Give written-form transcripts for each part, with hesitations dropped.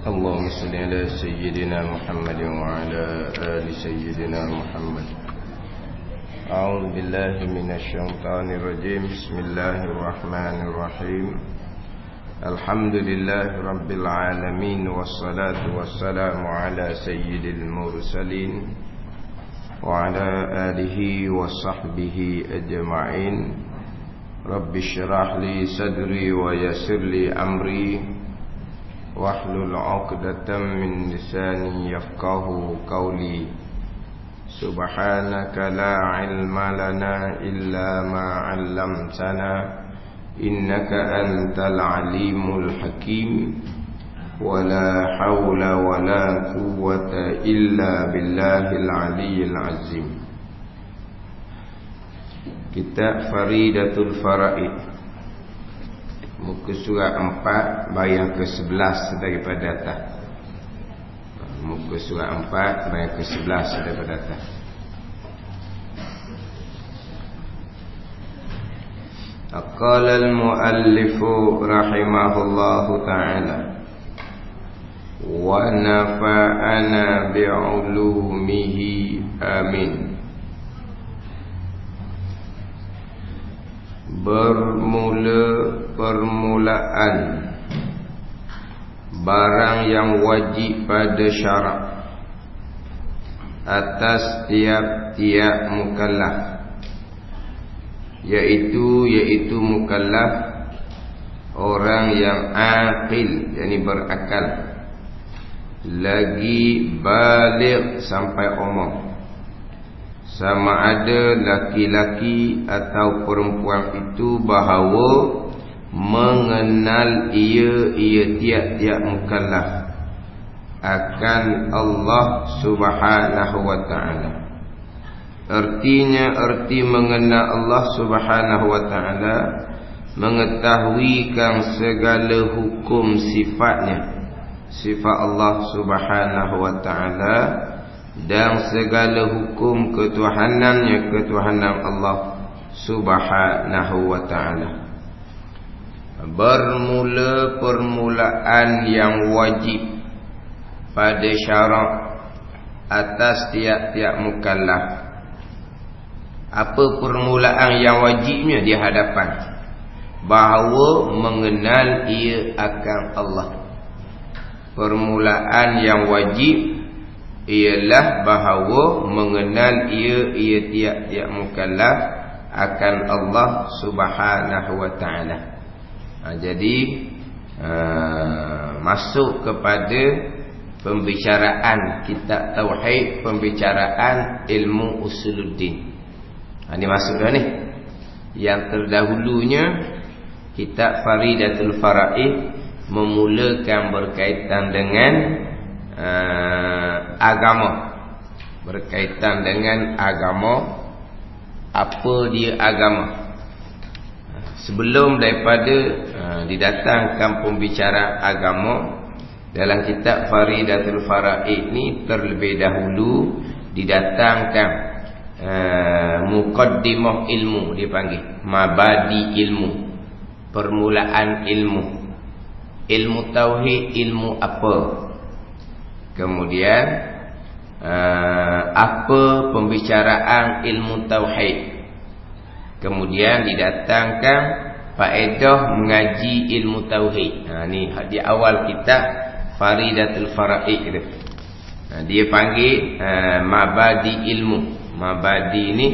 اللهم صل على سيدنا محمد وعلى آل سيدنا محمد. أعوذ بالله من الشيطان الرجيم. بسم الله الرحمن الرحيم. الحمد لله رب العالمين، والصلاة والسلام على سيد المرسلين وعلى آله وصحبه أجمعين. رب اشرح لي صدري ويسر لي أمري واحلل عقدة من لساني يفقه قولي. سبحانك لا علم لنا إلا ما علمتنا إنك أنت العليم الحكيم. ولا حول ولا قوة إلا بالله العلي العظيم. Kitab Faridatul Faraid, muka surat 4 bayang ke-11 daripada atas. Muka surat 4 bayang ke-11 daripada atas. Qala al-muallif rahimahullahu ta'ala wa nafa'ana bi'ulumihi amin. Permulaan barang yang wajib pada syarak atas tiap-tiap mukallaf, yaitu mukallaf orang yang aqil, yakni berakal, lagi baligh sampai umur, sama ada laki-laki atau perempuan itu bahawa mengenal ia tiap-tiap mukallaf akan Allah Subhanahu wa ta'ala. Arti mengenal Allah Subhanahu wa ta'ala, mengetahuikan segala hukum sifatnya, sifat Allah Subhanahu wa ta'ala, dan segala hukum ketuhanannya, ketuhanan Allah Subhanahu wa ta'ala. Permulaan yang wajib pada syarak atas tiap-tiap mukallaf. Apa permulaan yang wajibnya di hadapan? Bahawa mengenal ia akan Allah. Permulaan yang wajib ialah bahawa mengenal ia tiap-tiap mukallaf akan Allah Subhanahu wa ta'ala. Jadi masuk kepada pembicaraan kitab tauhid, pembicaraan ilmu usuluddin. Ini masuk dah ni. Yang terdahulunya kitab Faridatul Faraid memulakan berkaitan dengan agama, berkaitan dengan agama. Apa dia agama? Sebelum daripada didatangkan pembicaraan agama dalam kitab Faridatul Faraid ni, terlebih dahulu didatangkan muqaddimah ilmu, dipanggil mabadi ilmu, permulaan ilmu. Ilmu tauhid, ilmu apa? Kemudian apa pembicaraan ilmu tauhid. Kemudian didatangkan faedah mengaji ilmu tauhid. Ni di awal kitab Faridatul Faraid dia. Dia panggil mabadi ilmu. Mabadi ni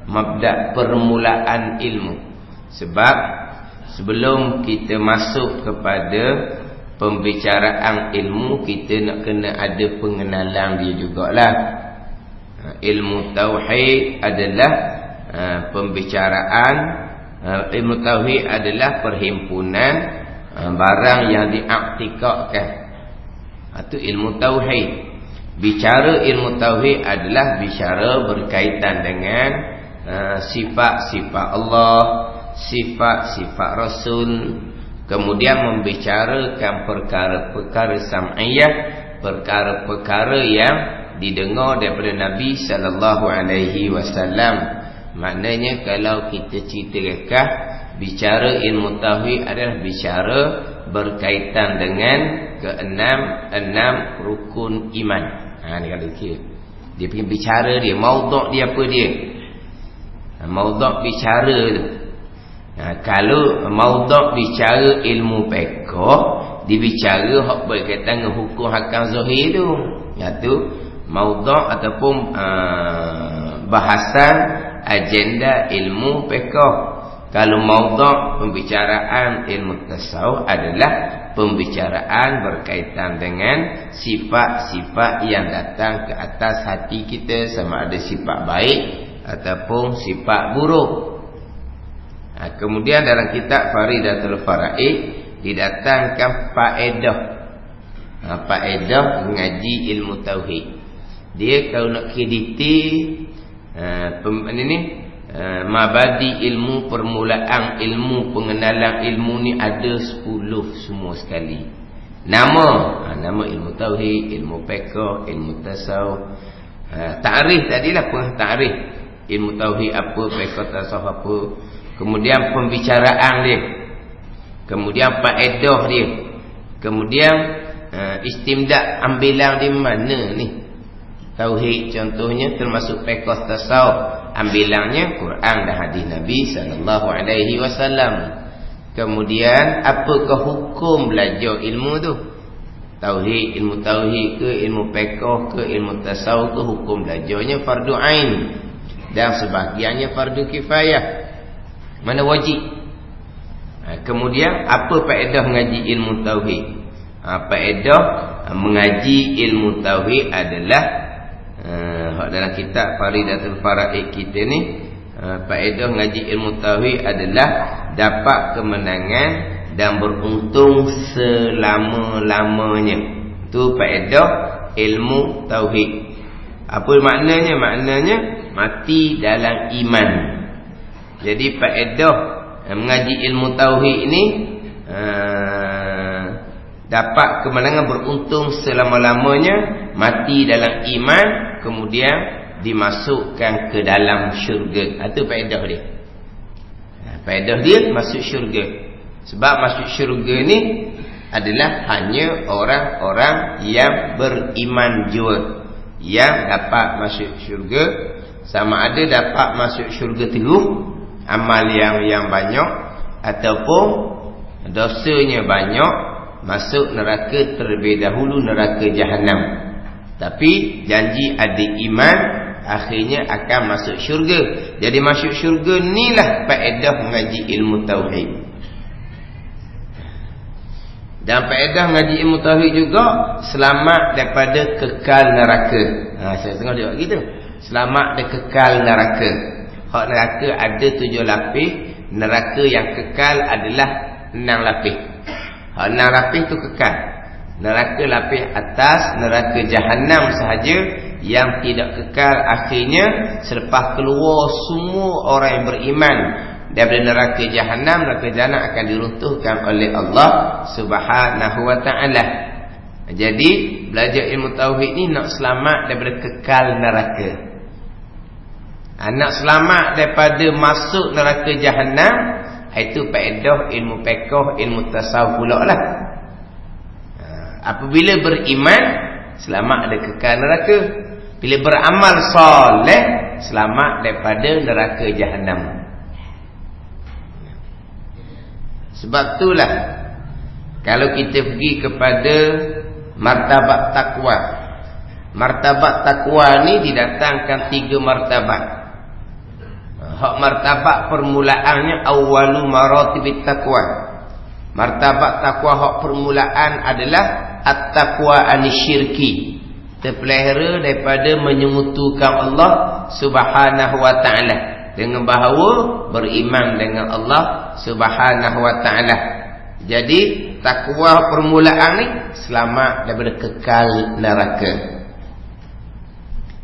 mabda, permulaan ilmu. Sebab sebelum kita masuk kepada pembicaraan ilmu, kita nak kena ada pengenalan dia jugalah. Ilmu tauhid adalah pembicaraan, ilmu tauhid adalah perhimpunan barang yang diaktikatkan. Itu ilmu tauhid. Bicara ilmu tauhid adalah bicara berkaitan dengan sifat-sifat Allah, sifat-sifat Rasul. Kemudian membicarakan perkara-perkara sam'iyah, perkara-perkara yang didengar daripada Nabi sallallahu alaihi wasallam. Maknanya kalau kita cerita rekah bicara ilmu tauhid adalah bicara berkaitan dengan enam rukun iman. Ni kalau dia pergi bicara dia, maudhu' dia apa dia? Maudhu' bicara tu. Kalau maudhu' bicara ilmu fiqh, dibicara hak berkaitan dengan hukum hakam zahir tu. Iaitu maudhu' ataupun bahasan agenda ilmu fiqh. Kalau maudhu' pembicaraan ilmu tasawuf adalah pembicaraan berkaitan dengan sifat-sifat yang datang ke atas hati kita, sama ada sifat baik ataupun sifat buruk. Kemudian dalam kitab Faridatul Faraid didatangkan faedah. Faedah mengaji ilmu tauhid. Dia kalau nak krediti mabadi ilmu, permulaan ilmu, pengenalan ilmu ni ada 10 semua sekali. Nama ilmu tauhid, ilmu fiqh, ilmu tasawuf. Ta'rif tadilah pun ta'rif. Ilmu tauhid apa, fiqh tasawuf apa. Kemudian pembicaraan dia. Kemudian faedah dia. Kemudian istimdad, ambilan di mana ni? Tauhid contohnya termasuk fiqh tasawuf. Ambilannya Quran dan hadis Nabi sallallahu alaihi wasallam. Kemudian apakah hukum belajar ilmu tu? Tauhid, ilmu tauhid ke, ilmu fiqh ke, ilmu tasawuf ke, hukum belajarnya fardu ain dan sebahagiannya fardu kifayah. Mana wajib? Kemudian apa faedah mengaji ilmu tauhid? Faedah mengaji ilmu tauhid adalah dalam kitab Faridatul Faraid kita ni, faedah ngaji ilmu tauhid adalah dapat kemenangan dan beruntung selama-lamanya. Itu faedah ilmu tauhid. Apa maknanya? Maknanya mati dalam iman. Jadi faedah mengaji ilmu tauhid ini dapat kemenangan, beruntung selama-lamanya, mati dalam iman, kemudian dimasukkan ke dalam syurga. Itu faedah dia. Faedah dia masuk syurga. Sebab masuk syurga ni adalah hanya orang-orang yang beriman jua yang dapat masuk syurga. Sama ada dapat masuk syurga terus, amal yang banyak, ataupun dosanya banyak, masuk neraka terlebih dahulu, neraka Jahannam. Tapi janji ada iman, akhirnya akan masuk syurga. Jadi masuk syurga inilah faedah mengaji ilmu tauhid. Dan faedah mengaji ilmu tauhid juga selamat daripada kekal neraka. Saya tengok dia gitu. Selamat dari kekal neraka. Hak neraka ada 7 lapis, neraka yang kekal adalah 6 lapis. Hak 6 lapis tu kekal. Neraka lapis atas, neraka Jahannam sahaja yang tidak kekal. Akhirnya selepas keluar semua orang yang beriman daripada neraka Jahannam, neraka Jahannam akan diruntuhkan oleh Allah Subhanahu wa taala. Jadi belajar ilmu tauhid ni nak selamat daripada kekal neraka. Nak selamat daripada masuk neraka Jahannam, itu faedah ilmu fiqh, ilmu tasawuf pula lah. Apabila beriman, selamat dari kekal neraka. Bila beramal soleh, selamat daripada neraka Jahannam. Sebab itulah kalau kita pergi kepada martabat takwa. Martabat takwa ni didatangkan 3 martabat. Hak martabat permulaannya awwalu maratibit takwa. Martabat takwa hak permulaan adalah at-taqwa anisyirki. Terpelihara daripada menyengutukan Allah Subhanahu wa taala, dengan bahawa beriman dengan Allah Subhanahu wa taala. Jadi takwa permulaan ni selamat daripada kekal neraka.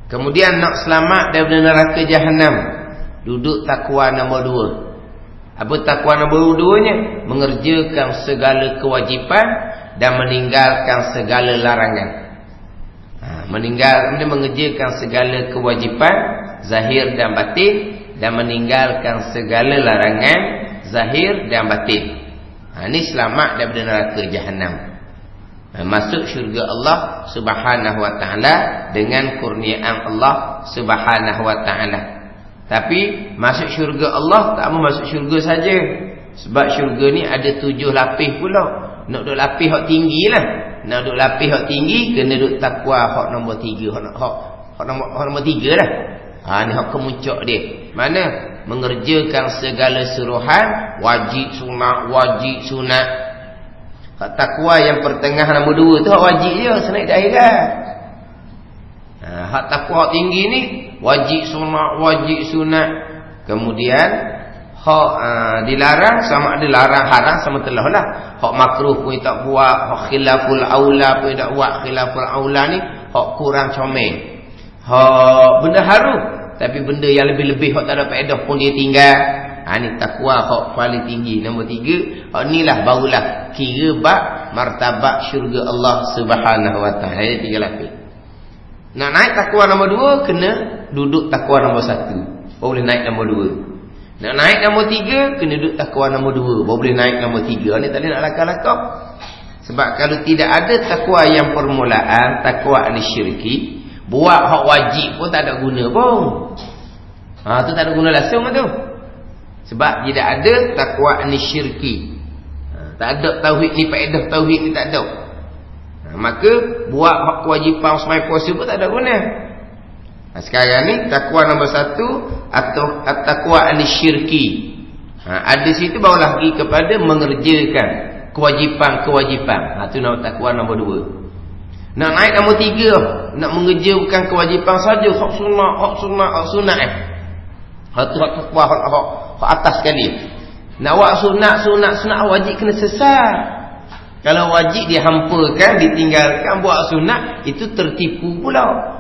Kemudian nak selamat daripada neraka Jahannam, duduk takwa nombor 2. Apa takwa nombor 2-nya? Mengerjakan segala kewajipan dan meninggalkan segala larangan. Mengerjakan segala kewajipan zahir dan batin, dan meninggalkan segala larangan zahir dan batin. Ini selamat daripada neraka Jahannam. Masuk syurga Allah Subhanahu wa taala dengan kurniaan Allah Subhanahu wa taala. Tapi masuk syurga Allah tak mau masuk syurga saja. Sebab syurga ni ada 7 lapis pula. Nak duduk lapis hak tinggi lah. Nak duduk lapis hak tinggi kena duduk takwa hak nombor 3, hak nombor 3 lah. Ni hak kemuncak dia. Mana? Mengerjakan segala suruhan, wajib sunat. Hak takwa yang pertengah nombor 2 tu hak wajib je, senaik di akhirat. Hak takwa tinggi ni wajib sunat. Kemudian hak dilarang sama ada larang haram sama telah lah. Hak makruh pun tak buat, hak khilaful aula pun tak buat. Khilaful aula ni hak kurang comel. Hak benda harum tapi benda yang lebih-lebih hak tak ada faedah pun dia tinggal. Ni takwa hak paling tinggi nombor 3. Hak inilah barulah kira bab martabat syurga Allah Subhanahu wa taala. Ada 3 lapis. Nak naik takwa nombor 2 kena duduk takwa nombor 1. Baru boleh naik nombor 2. Nak naik nombor 3 kena duduk takwa nombor 2. Baru boleh naik nombor 3. Ni tak boleh nak lakar-lakar. Sebab kalau tidak ada takwa yang permulaan, takwa ni syirki, buat hak wajib pun tak ada guna pun. Tu tak ada guna langsung tu. Sebab tidak ada takwa ni syirki. Tak ada tauhid ni, faedah tauhid ni tak ada. Maka buat hak kewajipan semai puasa pun tak ada guna. Sekarang ni takwa nombor 1 atau takwa ni syirki. Ada situ barulah pergi kepada mengerjakan kewajipan-kewajipan. Tu nama takwa nombor 2. Nak naik nombor 3, nak mengerjakan kewajipan saja, hak sunat. Hak takwa hak atas sekali. Nak buat sunat wajib kena sesat. Kalau wajib dihampakan, ditinggalkan, buat sunat, itu tertipu pula.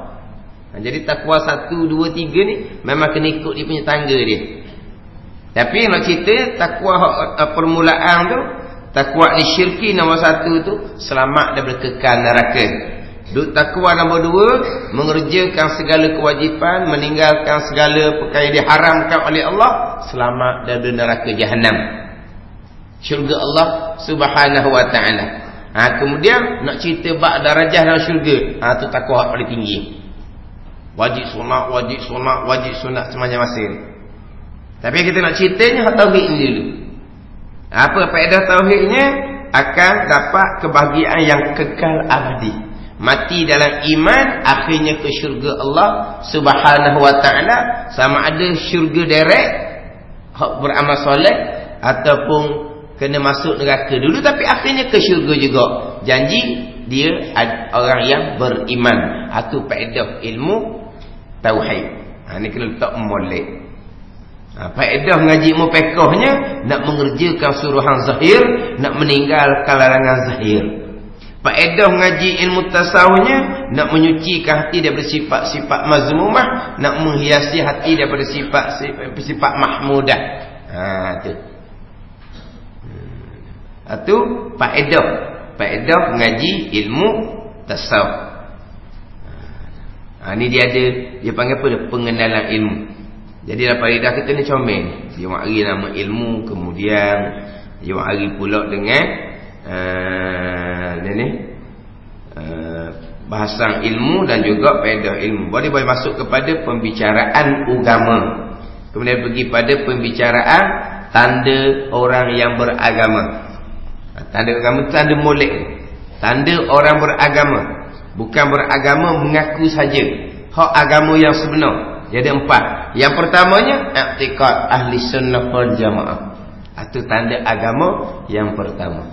Jadi takwa 1, 2, 3 ni memang kena ikut dia punya tangga dia. Tapi nak cerita takwa permulaan tu, takwa ni syirki nombor 1 tu selamat daripada kekal neraka. Duk takwa nombor 2 mengerjakan segala kewajipan, meninggalkan segala perkara yang diharamkan oleh Allah, selamat daripada neraka Jahannam. Syurga Allah Subhanahu wa taala. Kemudian nak cerita bab darajah dalam syurga. Tu takwa paling tinggi. Wajib sunat semacam masing. Tapi kita nak ceritanya hak tauhid ni dulu. Apa faedah tauhidnya? Akan dapat kebahagiaan yang kekal abadi. Mati dalam iman, akhirnya ke syurga Allah Subhanahu wa taala, sama ada syurga direct hak beramal soleh ataupun kena masuk neraka dulu tapi akhirnya ke syurga juga. Janji dia orang yang beriman. Itu faedah ilmu tauhid. Ni kena letak molek. Faedah mengaji ilmu fiqhnya nak mengerjakan suruhan zahir, nak meninggalkan larangan zahir. Faedah mengaji ilmu tasawufnya nak menyucikan hati daripada sifat-sifat mazmumah, nak menghiasi hati daripada sifat mahmudah. Itu faedah mengaji ilmu tasawuf. Ni dia ada, dia panggil apa? Pengenalan ilmu. Jadi dalam faedah kita ni comel. Dia mari nama ilmu, kemudian dia mari pula dengan bahasan ilmu dan juga faedah ilmu. Boleh masuk kepada pembicaraan agama. Kemudian pergi pada pembicaraan tanda orang yang beragama. Tanda agama, tanda molek. Tanda orang beragama. Bukan beragama mengaku saja. Hak agama yang sebenar. Jadi 4. Yang pertamanya i'tiqad ahli sunnah wal jamaah. Itu tanda agama yang pertama.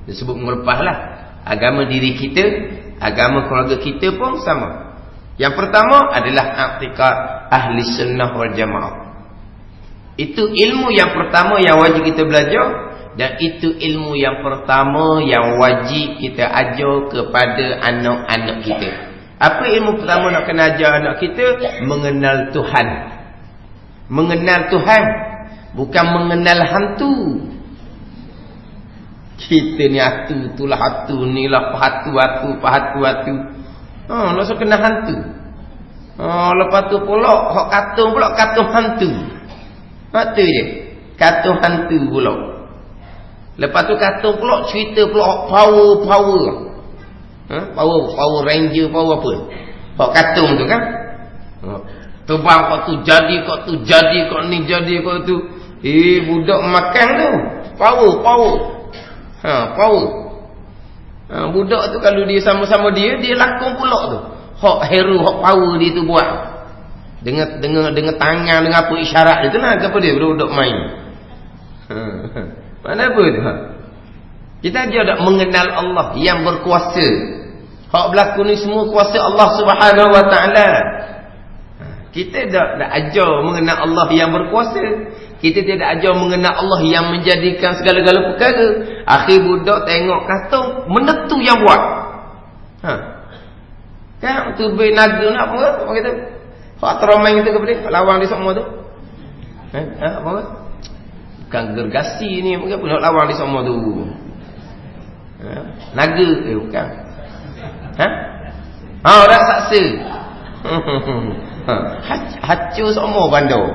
Disebut melepaslah agama diri kita, agama keluarga kita pun sama. Yang pertama adalah i'tiqad ahli sunnah wal jamaah. Itu ilmu yang pertama yang wajib kita belajar. Dan itu ilmu yang pertama yang wajib kita ajar kepada anak-anak kita. Apa ilmu pertama nak kena ajar anak kita? Mengenal Tuhan. Mengenal Tuhan, bukan mengenal hantu. Kita ni hatu, itulah hatu, ni lah hatu. Langsung kena hantu. Lepas tu pula hak katung pula katung hantu. Hatu je. Kata hantu pula. Lepas tu kata pula cerita pula power. Power ranger, power apa? Hak katung tu kan. Terbang kau tu jadi, kau ni jadi, kau tu. Budak makan tu. Power. Power. Budak tu kalau dia sama-sama dia lakon pula tu. Hak hero, hak power dia tu buat. Dengan tangan, dengan apa isyarat dia tu lah. Apa dia budak main. Mana apa tu? Kita ajar tak mengenal Allah yang berkuasa. Hak berlaku ni semua kuasa Allah Subhanahu Wa Taala. Kita tak ajar mengenal Allah yang berkuasa. Kita tidak ajar mengenal Allah yang menjadikan segala-gala perkara. Akhir budak tengok katung, benda tu yang buat. Kan tu be naga nak apa kata? Hak teromeng itu kepada lawang dia semua tu. Apa? Bukan gergasi ni, mungkin nak lawang dia semua tu. Naga bukan. Orang saksa. Hancur semua bandar.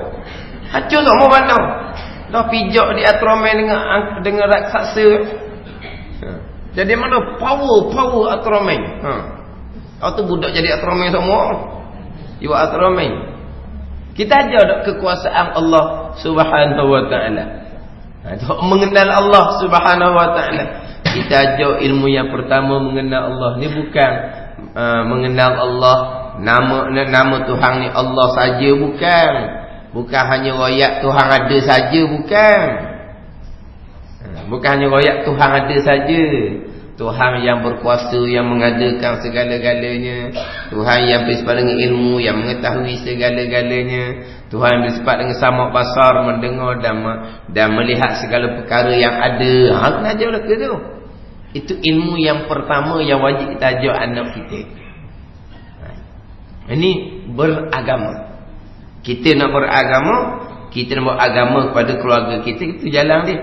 Dah pijak di Atromen dengan raksasa. Jadi mana power Atromen. Tu budak jadi Atromen semua. Iwa Atromen. Kita ajar kekuasaan Allah Subhanahu Wa Taala. Mengenal Allah Subhanahu Wa Taala. Kita ajar ilmu yang pertama mengenal Allah. Ni bukan mengenal Allah nama Tuhan ni Allah saja, bukan hanya royak Tuhan ada saja, bukan hanya royak Tuhan ada saja. Tuhan yang berkuasa, yang mengadakan segala-galanya, Tuhan yang bersifat dengan ilmu, yang mengetahui segala-galanya, Tuhan yang bersifat dengan sama basar, mendengar dan melihat segala perkara yang ada. Kena ajar ke tu. Itu ilmu yang pertama yang wajib kita ajar anak kita. Ini beragama. Kita nak beragama, kita nak beragama kepada keluarga kita, itu jalan dia.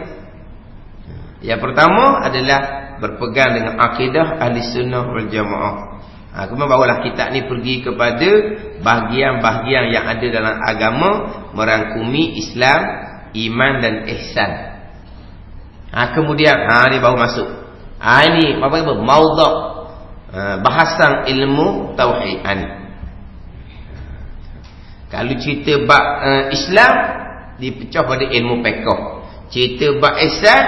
Yang pertama adalah berpegang dengan akidah ahli sunnah wal jamaah. Kemudian barulah kita ni pergi kepada bahagian-bahagian yang ada dalam agama, merangkumi Islam, iman dan ihsan. Kemudian ni baru masuk. Ini apa maudhu' bahasan ilmu tauhid ni. Kalau cerita bab Islam dipecah pada ilmu fiqh. Cerita bab ihsan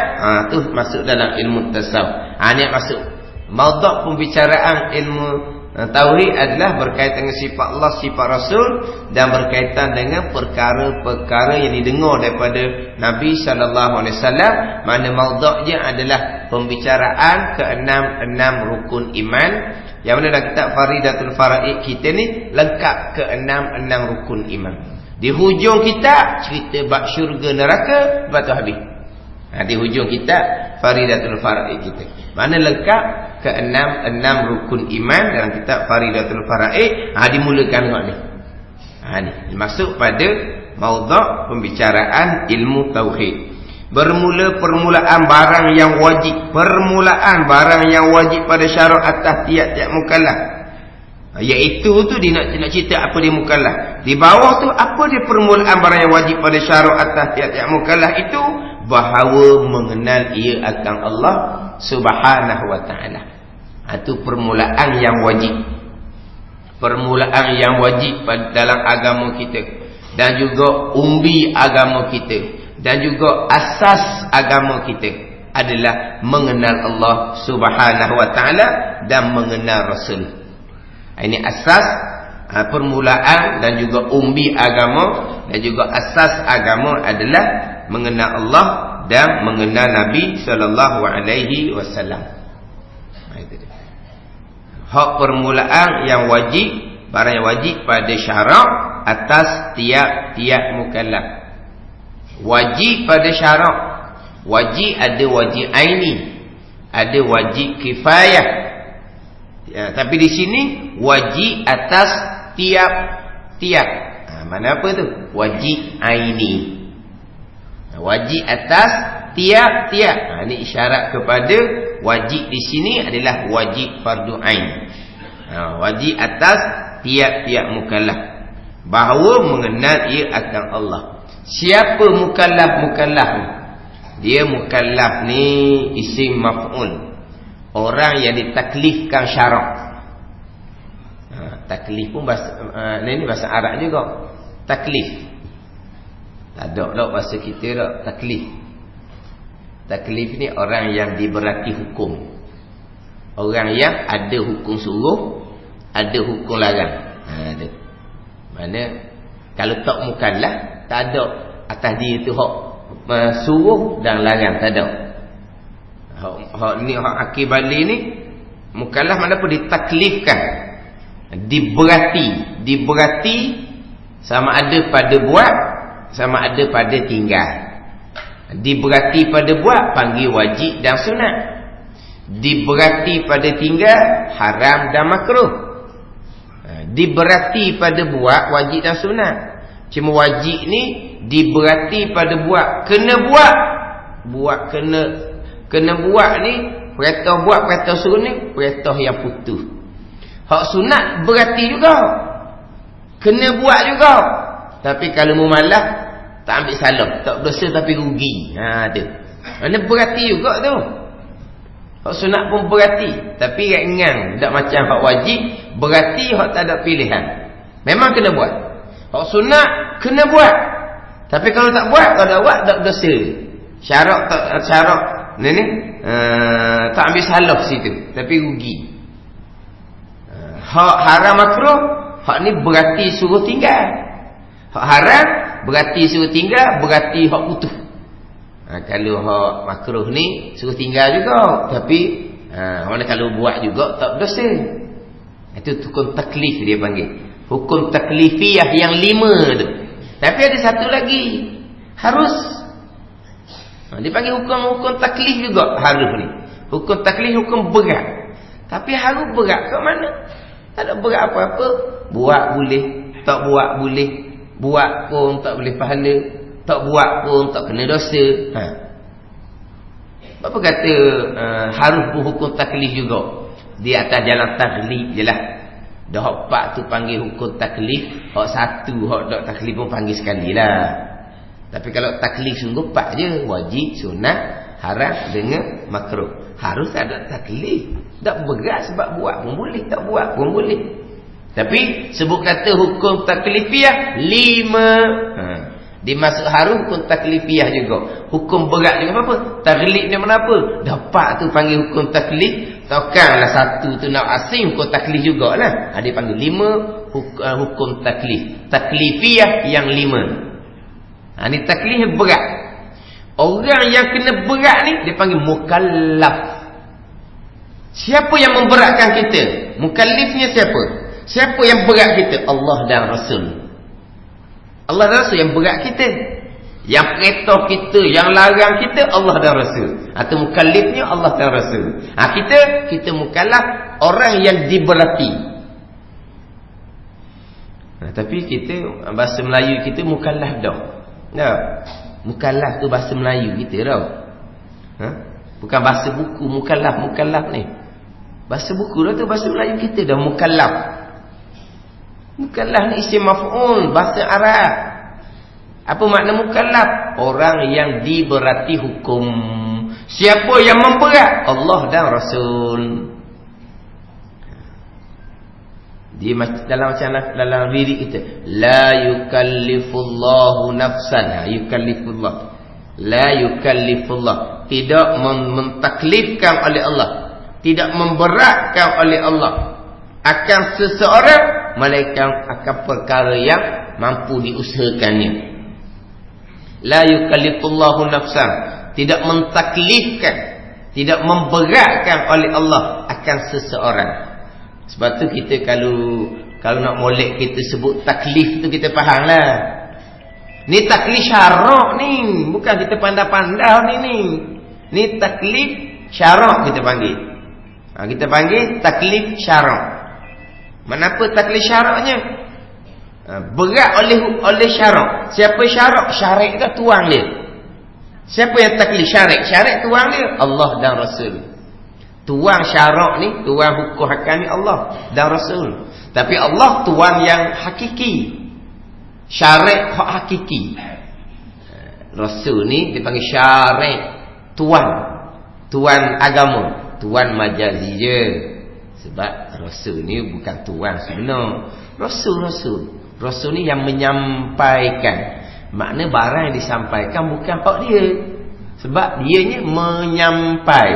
tu masuk dalam ilmu tasawuf. Ni masuk. Maudhu' pembicaraan ilmu tauhid adalah berkaitan dengan sifat Allah, sifat Rasul dan berkaitan dengan perkara-perkara yang didengar daripada Nabi sallallahu alaihi wasallam. Mana maudhu'nya adalah pembicaraan ke-6 rukun iman. Yang mana dalam kitab Faridatul Faraid kita ni lengkap ke-6 rukun iman. Di hujung kitab cerita bab syurga neraka, lepas tu habis. Di hujung kitab Faridatul Faraid kita. Mana lengkap ke-6 rukun iman dalam kitab Faridatul Faraid. Dimulakan dengan ni. Ni masuk pada maudhu' pembicaraan ilmu tauhid. Permulaan barang yang wajib. Permulaan barang yang wajib pada syarat atas tiap-tiap mukallaf. Iaitu tu dia nak cerita apa dia mukallaf. Di bawah tu apa dia permulaan barang yang wajib pada syarat atas tiap-tiap mukallaf itu, bahawa mengenal ia akan Allah Subhanahu Wa Taala. Itu permulaan yang wajib. Permulaan yang wajib dalam agama kita dan juga umbi agama kita. Dan juga asas agama kita adalah mengenal Allah Subhanahu Wa Taala dan mengenal Rasul. Ini asas permulaan dan juga umbi agama, dan juga asas agama adalah mengenal Allah dan mengenal Nabi sallallahu alaihi wasallam. Itu dia. Hak permulaan yang wajib, barang yang wajib pada syarak atas tiap-tiap mukallaf. Wajib pada syarak. Wajib ada wajib aini, ada wajib kifayah. Tapi di sini wajib atas tiap-tiap. Mana apa tu? Wajib aini. Wajib atas tiap-tiap. Ini isyarat kepada wajib di sini adalah wajib fardu ain. Wajib atas tiap-tiap mukallaf, bahawa mengenal ia akan Allah. Siapa mukallaf ni? Dia mukallaf ni isim maf'ul. Orang yang ditaklifkan syarak. Taklif pun bahasa ini bahasa Arab juga. Taklif. Tak ada bahasa kita tak taklif. Taklif ni orang yang diberati hukum. Orang yang ada hukum suruh, ada hukum larang. Ada. Mana kalau tak mukallaf, tak ada atas dia tu hak suruh dan larang, tak ada. Hak ni hak akil balik ni mukallaf mana pun ditaklifkan, diberati sama ada pada buat, sama ada pada tinggal. Diberati pada buat panggil wajib dan sunat. Diberati pada tinggal haram dan makruh. Diberati pada buat wajib dan sunat. Cuma wajib ni diberati pada buat, kena buat kena buat ni perintah buat, perintah suruh ni perintah yang putus. Hak sunat berarti juga, kena buat juga. Tapi kalau mumalah tak ambil salam, tak berdosa tapi rugi. Tu. Mana berarti juga tu. Hak sunat pun berarti, tapi ringan, tak macam hak wajib berarti hak tak ada pilihan. Memang kena buat. Hak sunat kena buat. Tapi kalau tak buat, kalau tak buat tak berdosa. Syarak ni tak ambil salah situ, tapi rugi. Hak haram makruh, hak ni berarti suruh tinggal. Hak haram berarti suruh tinggal, berarti hak putus. Kalau hak makruh ni suruh tinggal juga, tapi mana kalau buat juga tak berdosa. Itu hukum taklif dia panggil. Hukum taklifiyah yang 5 tu. Tapi ada satu lagi, harus. Dia panggil hukum taklif juga, harus ni. Hukum taklif hukum berat. Tapi harus berat kat mana? Tak ada berat apa-apa. Buat boleh, tak buat boleh. Buat pun tak boleh pahala, tak buat pun tak kena dosa. Apa kata harus hukum taklif juga? Di atas jalan taklif je lah. Dah hak 4 tu panggil hukum taklif, hak 1 hak tak taklif pun panggil sekali lah. Tapi kalau taklif sungguh 4 je, wajib, sunat, haram dengan makruh. Harus ada taklif. Tak berat sebab buat pun boleh, tak buat pun boleh. Tapi sebut kata hukum taklifiyah 5. Dimasuk harus hukum taklifiyah juga. Hukum berat juga apa? Taklif ni mana apa? Dapat tu panggil hukum taklif. Takkanlah 1 tu nak asing hukum taklif jugalah. Dia panggil 5 hukum taklif. Taklifiyah yang 5. Ni taklif yang berat. Orang yang kena berat ni dia panggil mukallaf. Siapa yang memberatkan kita? Mukallifnya siapa? Siapa yang berat kita? Allah dan Rasul. Allah dan Rasul yang berat kita. Yang perintah kita, yang larang kita Allah dan Rasul. Atau mukallifnya Allah dan Rasul. Kita mukallaf orang yang diberati. Tapi kita bahasa Melayu kita mukallaf dah. Mukallaf tu bahasa Melayu kita dah. Bukan bahasa buku mukallaf ni. Bahasa buku dah tu bahasa Melayu kita dah mukallaf. Mukallaf ni isim maf'ul bahasa Arab. Apa makna mukallaf? Orang yang diberati hukum. Siapa yang memberat? Allah dan Rasul. Dia dalam diri kita, la yukallifullahu nafsan. Yukallifullah. La yukallifullah. Tidak mentaklifkan oleh Allah, tidak memberatkan oleh Allah akan seseorang melainkan akan perkara yang mampu diusahakannya. La yukallifullahu nafsan, tidak mentaklifkan, tidak memberatkan oleh Allah akan seseorang. Sebab tu kita kalau nak molek kita sebut taklif tu kita faham lah. Ni taklif syarak ni, bukan kita pandai-pandai ni. Ni taklif syarak kita panggil. Kita panggil taklif syarak. Kenapa taklif syaraknya? Berat oleh syarak. Siapa syarak? Syarik ke tuang dia? Siapa yang taklif syarik? Syarik tuang dia Allah dan Rasul. Tuang syarak ni, tuang hukum hakam ni Allah dan Rasul. Tapi Allah tuang yang hakiki. Syarik hak hakiki. Rasul ni dipanggil syarih, tuan agama, tuan majazi je. Sebab Rasul ni bukan tuan sebenar. Rasul ni yang menyampaikan. Makna barang yang disampaikan bukan hak dia. Sebab dianya menyampai.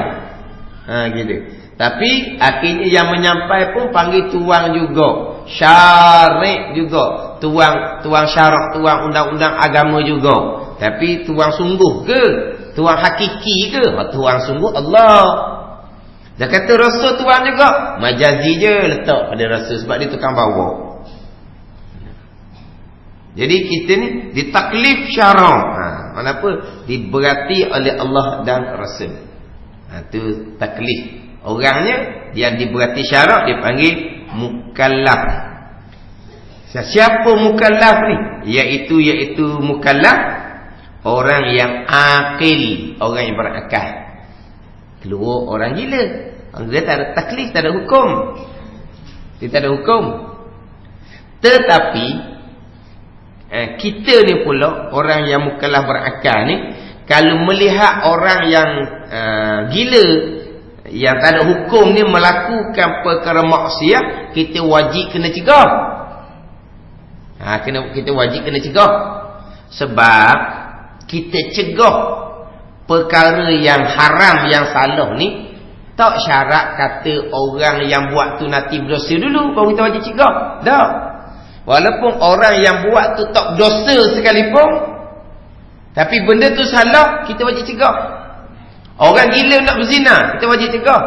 Gitu. Tapi akhirnya yang menyampai pun panggil tuan juga, syarih juga, tuan syarak, tuan undang-undang agama juga. Tapi tuan sungguh ke? Tuan hakiki ke? Tuan sungguh Allah. Dia kata Rasul tuan juga, majazi je letak pada Rasul sebab dia tukang bawa. Jadi kita ni ditaklif syarak. Mana apa? Diberati oleh Allah dan Rasul. Itu taklif. Orangnya yang diberati syarak dipanggil mukallaf. Siapa mukallaf ni? Iaitu mukallaf orang yang akil, orang yang berakal. Keluar orang gila. Dia tak ada taklif, tak ada hukum. Dia tak ada hukum. Tetapi kita ni pula orang yang mukallaf berakal ni, kalau melihat orang yang gila, yang tak ada hukum ni melakukan perkara maksiat, kita wajib kena cegah. Kita wajib kena cegah. Sebab kita cegah perkara yang haram, yang salah ni, tak syarat kata orang yang buat tu nanti berdosa dulu baru kita wajib cegah. Tak. Walaupun orang yang buat tu tak berdosa sekalipun, tapi benda tu salah, kita wajib cegah. Orang gila nak berzina, kita wajib cegah.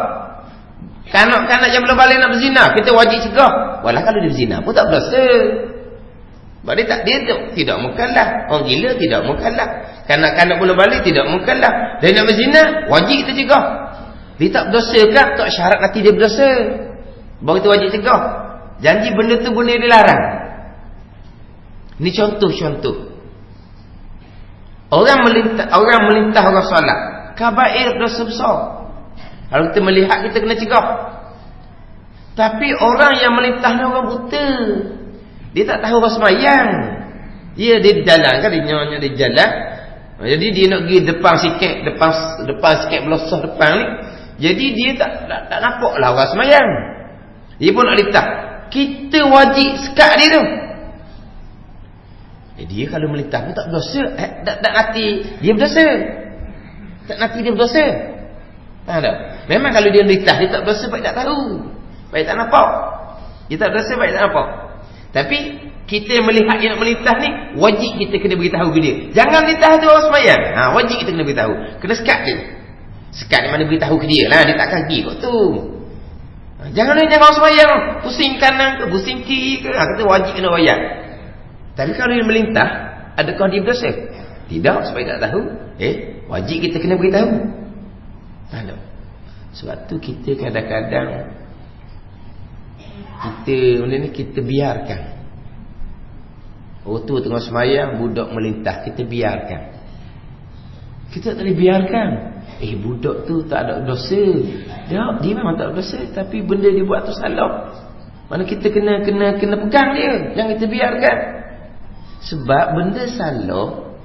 Kanak-kanak yang belum balik nak berzina, kita wajib cegah. Walau kalau dia berzina pun tak berdosa. Sebab dia tidak mukallaf. Orang gila tidak mukallaf. Kanak-kanak belum balik tidak mukallaf. Dia nak berzina, wajib kita cegah. Dia tak berdosa kan? Tak syarat nanti dia berdosa, baru kita wajib cegah. Janji benda tu benda dia larang. Ini contoh-contoh. Orang melintah orang solat, kabair, dosa besar. Kalau kita melihat, kita kena cegah. Tapi orang yang melintah ni orang buta. Dia tak tahu orang semayang. Dia jalan kan, dia jalan. Jadi dia nak pergi depan sikit belosah depan ni. Jadi dia tak nampak lah orang semayang. Dia pun nak lintah. Kita wajib sekat dia tu. Dia kalau melintah pun tak berdosa. Tak nanti dia berdosa. Tak nanti dia berdosa. Tahu tak? Memang kalau dia melintah, dia tak berdosa sebab tak tahu, sebab tak nampak. Dia tak berdosa sebab tak nampak. Tapi kita melihat dia nak melintah ni, wajib kita kena beritahu ke dia. Jangan melintah tu orang semayang. Wajib kita kena beritahu. Kena sekat dia. Sekat di mana beritahu ke dia lah. Dia tak kaki kot tu. Jangan orang semayang pusing kanan ke, pusing kiri ke. Kata wajib kena bayar. Tapi kalau dia melintah, adakah dia berdosa? Tidak, sebab dia tak tahu. Wajib kita kena beritahu. Tak. Sebab tu kita kadang-kadang kita biarkan. Tu tengah semayang, budak melintah, kita biarkan. Kita tak boleh biarkan. Budak tu tak ada dosa. Dia memang tak ada dosa, tapi benda dia buat tu salah. Mana kita kena pegang dia. Jangan kita biarkan. Sebab benda salah,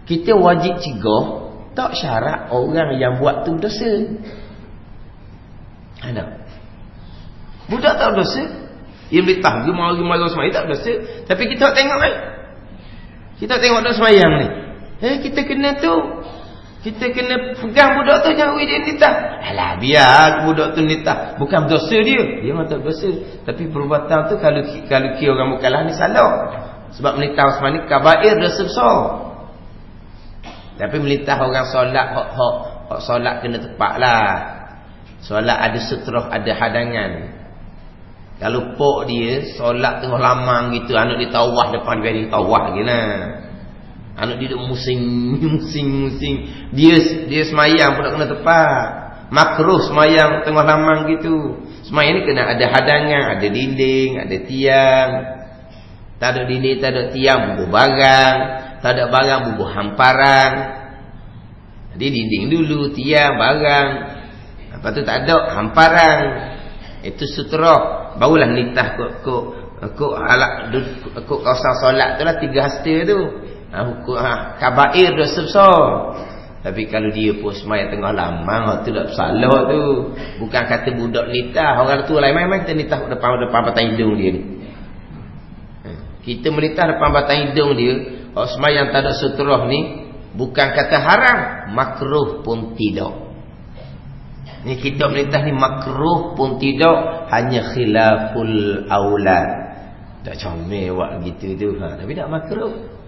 kita wajib cegah. Tak syarat orang yang buat tu dosa. Ada. Budak tak dosa. Dia melintah, dia malu-malu semayang, tak dosa. Tapi kita tengok kan. Kita tengok dia semayang ni. Kita kena pegang budak tu, jangan dia melintah. Alah, biar budak tu melintah. Bukan dosa dia. Dia memang tak dosa. Tapi perbuatan tu kalau kira orang mukallaf ni salah. Sebab melintah semayang ni kabair, dosa besar. Tapi melintah orang solat, hak solat kena tepat lah. Solat ada sutrah, ada hadangan. Kalau pok dia solat tengah lamang gitu, anak dia tawah depan dia tawah lagi lah. Anak dia duduk musing. Dia semayang pun tak kena tepat. Makruh semayang tengah lamang gitu. Semayang ni kena ada hadangan, ada dinding, ada tiang. Tak ada dinding, tak ada tiang, bubuh barang. Tak ada barang, bubuh hamparan. Jadi dinding dulu, tiang, barang. Lepas tu tak ada hamparan. Itu sutra. Barulah nitah kok kawasan solat tu lah, 3 hasta tu. Hukum kabair dosa besar. Tapi kalau dia pun semaya tengah lamang, tu tak salah tu. Bukan kata budak nitah, orang tu lain main-main kita nitah depan batang hidung dia ni. Kita menitah depan batang hidung dia, orang semaya tak ada sutrah ni, bukan kata haram, makruh pun tidak. Ni kita menitah ni makruh pun tidak, hanya khilaful aulad. Tak comel buat gitu tu, tapi tak makruh.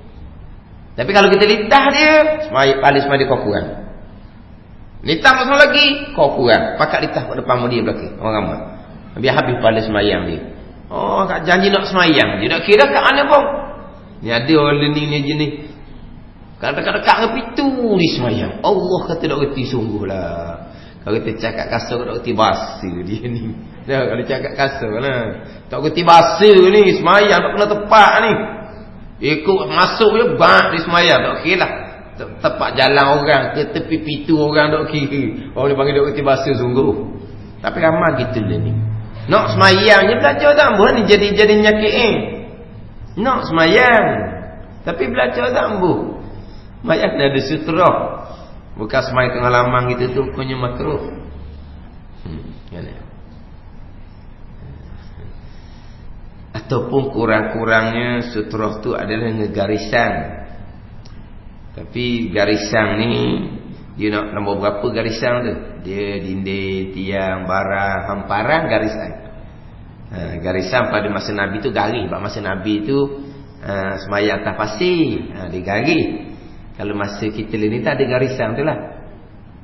Tapi kalau kita litah dia, paling semai dia kau kurang. Litah masuk lagi, kau kurang. Pakat litah kat depan dia belakang. Orang ramai. Biar habis paling semayang dia. Oh, kat janji nak semayang. Dia tak kira kat mana pun. Ni ada orang learning ni jenis. Kalau dekat-dekat dengan pintu ni semayang. Allah kata tak reti sungguh lah. Kalau kita cakap kasar, tak reti bahasa dia ni. Kalau cakap kasar lah. Tak reti bahasa ni. Semayang tak kena tepat ni. Ikut masuk je bang di semayang tak kira lah. Tepat jalan orang ke tepi pintu orang tak kira. Orang dia panggil dok kerti bahasa sungguh. Tapi ramai gitu lah ni. Nak semayang je belajar tak ambuh ni jadi nyakit Nak semayang tapi belajar tak ambuh. Semayang kena ada sutrah. Bukan semayang tengah lamang gitu tu punya makruh. Ataupun kurang-kurangnya sutrah tu adalah ngegarisan. Tapi garisan ni dia nak nombor berapa garisan tu? Dia dinding, tiang, barang, hamparan garisan. Garisan pada masa Nabi tu garis. Pada masa Nabi tu semayang atas pasir, dia garis. Kalau masa kita ni tak ada garisan tu lah.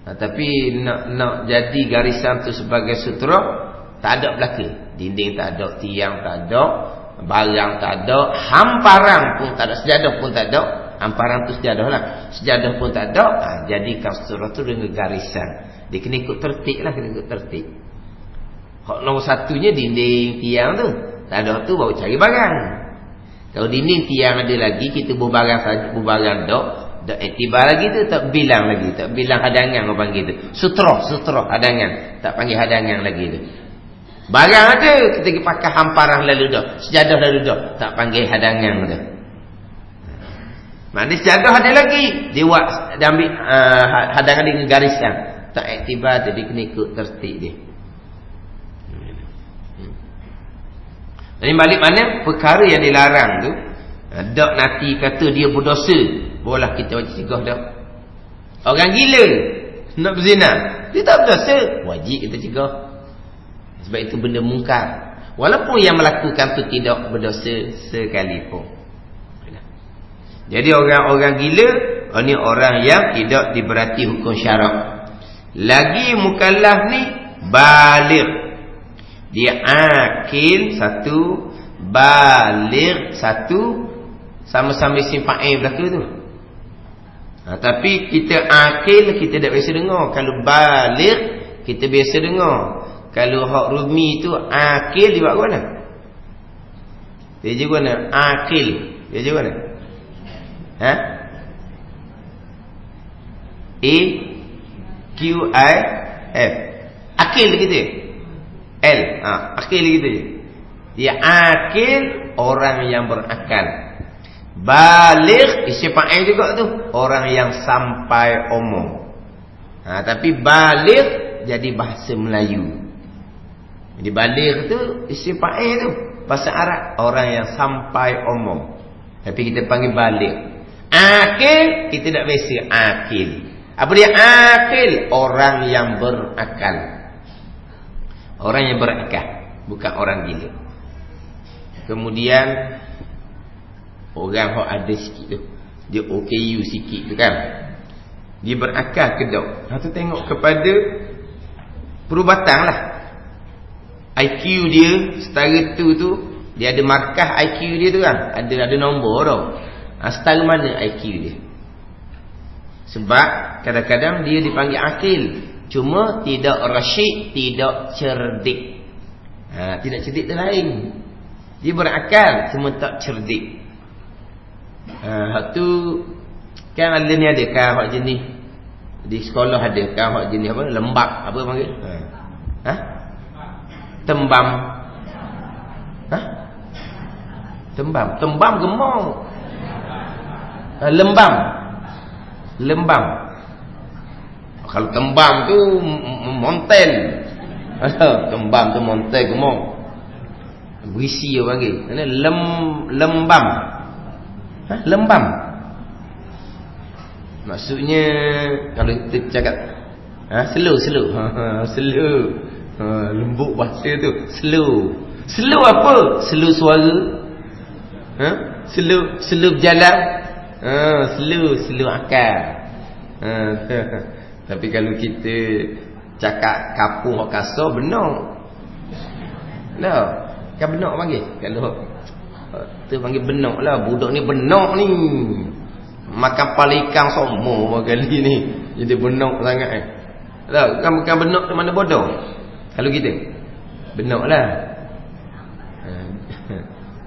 Tapi nak jadi garisan tu sebagai sutrah, tak ada belaka. Dinding tak ada, tiang tak ada, barang tak ada, hamparan pun tak ada, sejadah pun tak ada. Hamparan tu sejadah lah. Sejadah pun tak ada. Jadikan sutrah tu dengan garisan. Dia kena ikut tertib lah, kena ikut tertib. Hak nombor satunya dinding, tiang tu. Tak ada tu baru cari barang. Kalau dinding, tiang ada lagi, kita berbarang saja, berbarang tak iktibar lagi tu, tak bilang lagi. Tak bilang hadangan orang panggil tu. Sutrah hadangan. Tak panggil hadangan lagi tu. Barang ada, kita pergi pakai hamparan lalu dah. Sejadah lalu dah. Tak panggil hadangan dah. Maknanya sejadah ada lagi. Dia buat, dia ambil hadangan dengan garisan. Tak iktibar, dia kena ikut tertib dia. Jadi balik mana? Perkara yang dilarang tu. Dak nanti kata dia berdosa. Boleh kita wajib cegah dak. Orang gila nak berzina, dia tak berdosa. Wajib kita cegah. Sebab itu benda mungkar. Walaupun yang melakukan tu tidak berdosa sekalipun. Jadi orang-orang gila, ini orang yang tidak diberati hukum syarak. Lagi mukallaf ni baligh. Dia akil satu, baligh satu, sama-sama isim fa'il belaka tu. Tapi kita akil kita tak biasa dengar. Kalau baligh kita biasa dengar. Kalau hak rumi tu akil dia buat mana? Dia juga mana? Akil. Dia juga mana? A Q I F. Akil gitu. L. Akil gitu. Dia akil, orang yang berakal. Baligh isim fa'il juga tu, orang yang sampai umur. Tapi baligh jadi bahasa Melayu. Jadi baligh tu isim fa'il tu bahasa Arab, orang yang sampai umur. Tapi kita panggil baligh. Akil kita tak biasa akil. Apa dia akil? Orang yang berakal. Orang yang berakal, bukan orang gila. Kemudian orang yang ada sikit tu, dia OKU sikit tu kan, dia berakal ke tak? Tu tengok kepada perubatan lah. IQ dia setara tu dia ada markah IQ dia tu kan, ada nombor tau. Setara mana IQ dia? Sebab kadang-kadang dia dipanggil akil, cuma tidak rasyid, tidak cerdik. Tidak cerdik tu lain. Dia berakal cuma tak cerdik. Hak tu kan ada ni, ada kan hak jenis di sekolah, ada kan hak jenis apa, lembab apa panggil? Tembam. Tembam gemuk. Lembam. Kalau tembam tu montel. Tembam tu montel gemong. Berisi dia panggil. Ini lembam. Lembam. Maksudnya kalau kita cakap slow. Slow. Lembut bahasa tu. Slow apa? Slow suara. Slow berjalan. Slow akal. Tapi kalau kita cakap kapung atau kasar, benar. Nah, kan benar panggil. Kalau tu panggil benar lah. Budak ni benar ni. Makan kepala ikan semua kali ni. Jadi benar sangat lah, bukan benar tu mana bodoh. Kalau kita benar lah.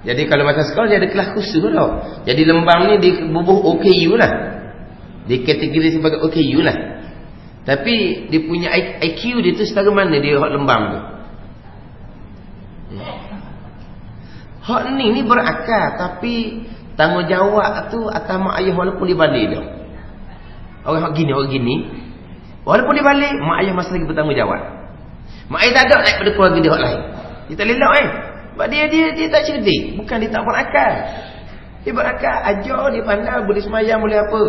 Jadi kalau masa sekolah dia ada kelas khusus tau. Jadi lembam ni di bubuh OKU lah. Di kategori sebagai OKU lah. Tapi dia punya IQ dia tu setara mana dia hak lembam tu. Hak ni berakal, tapi tanggungjawab tu atas mak ayah walaupun dia balik dah. Orang gini. Walaupun dia balik, mak ayah masih lagi bertanggungjawab. Mak ayah tak ada naik pada keluarga dia hak lain. Dia tak lelak sebab dia tak cerdik. Bukan dia tak berakal. Dia berakal, ajar, dia pandai, boleh semayang, boleh apa.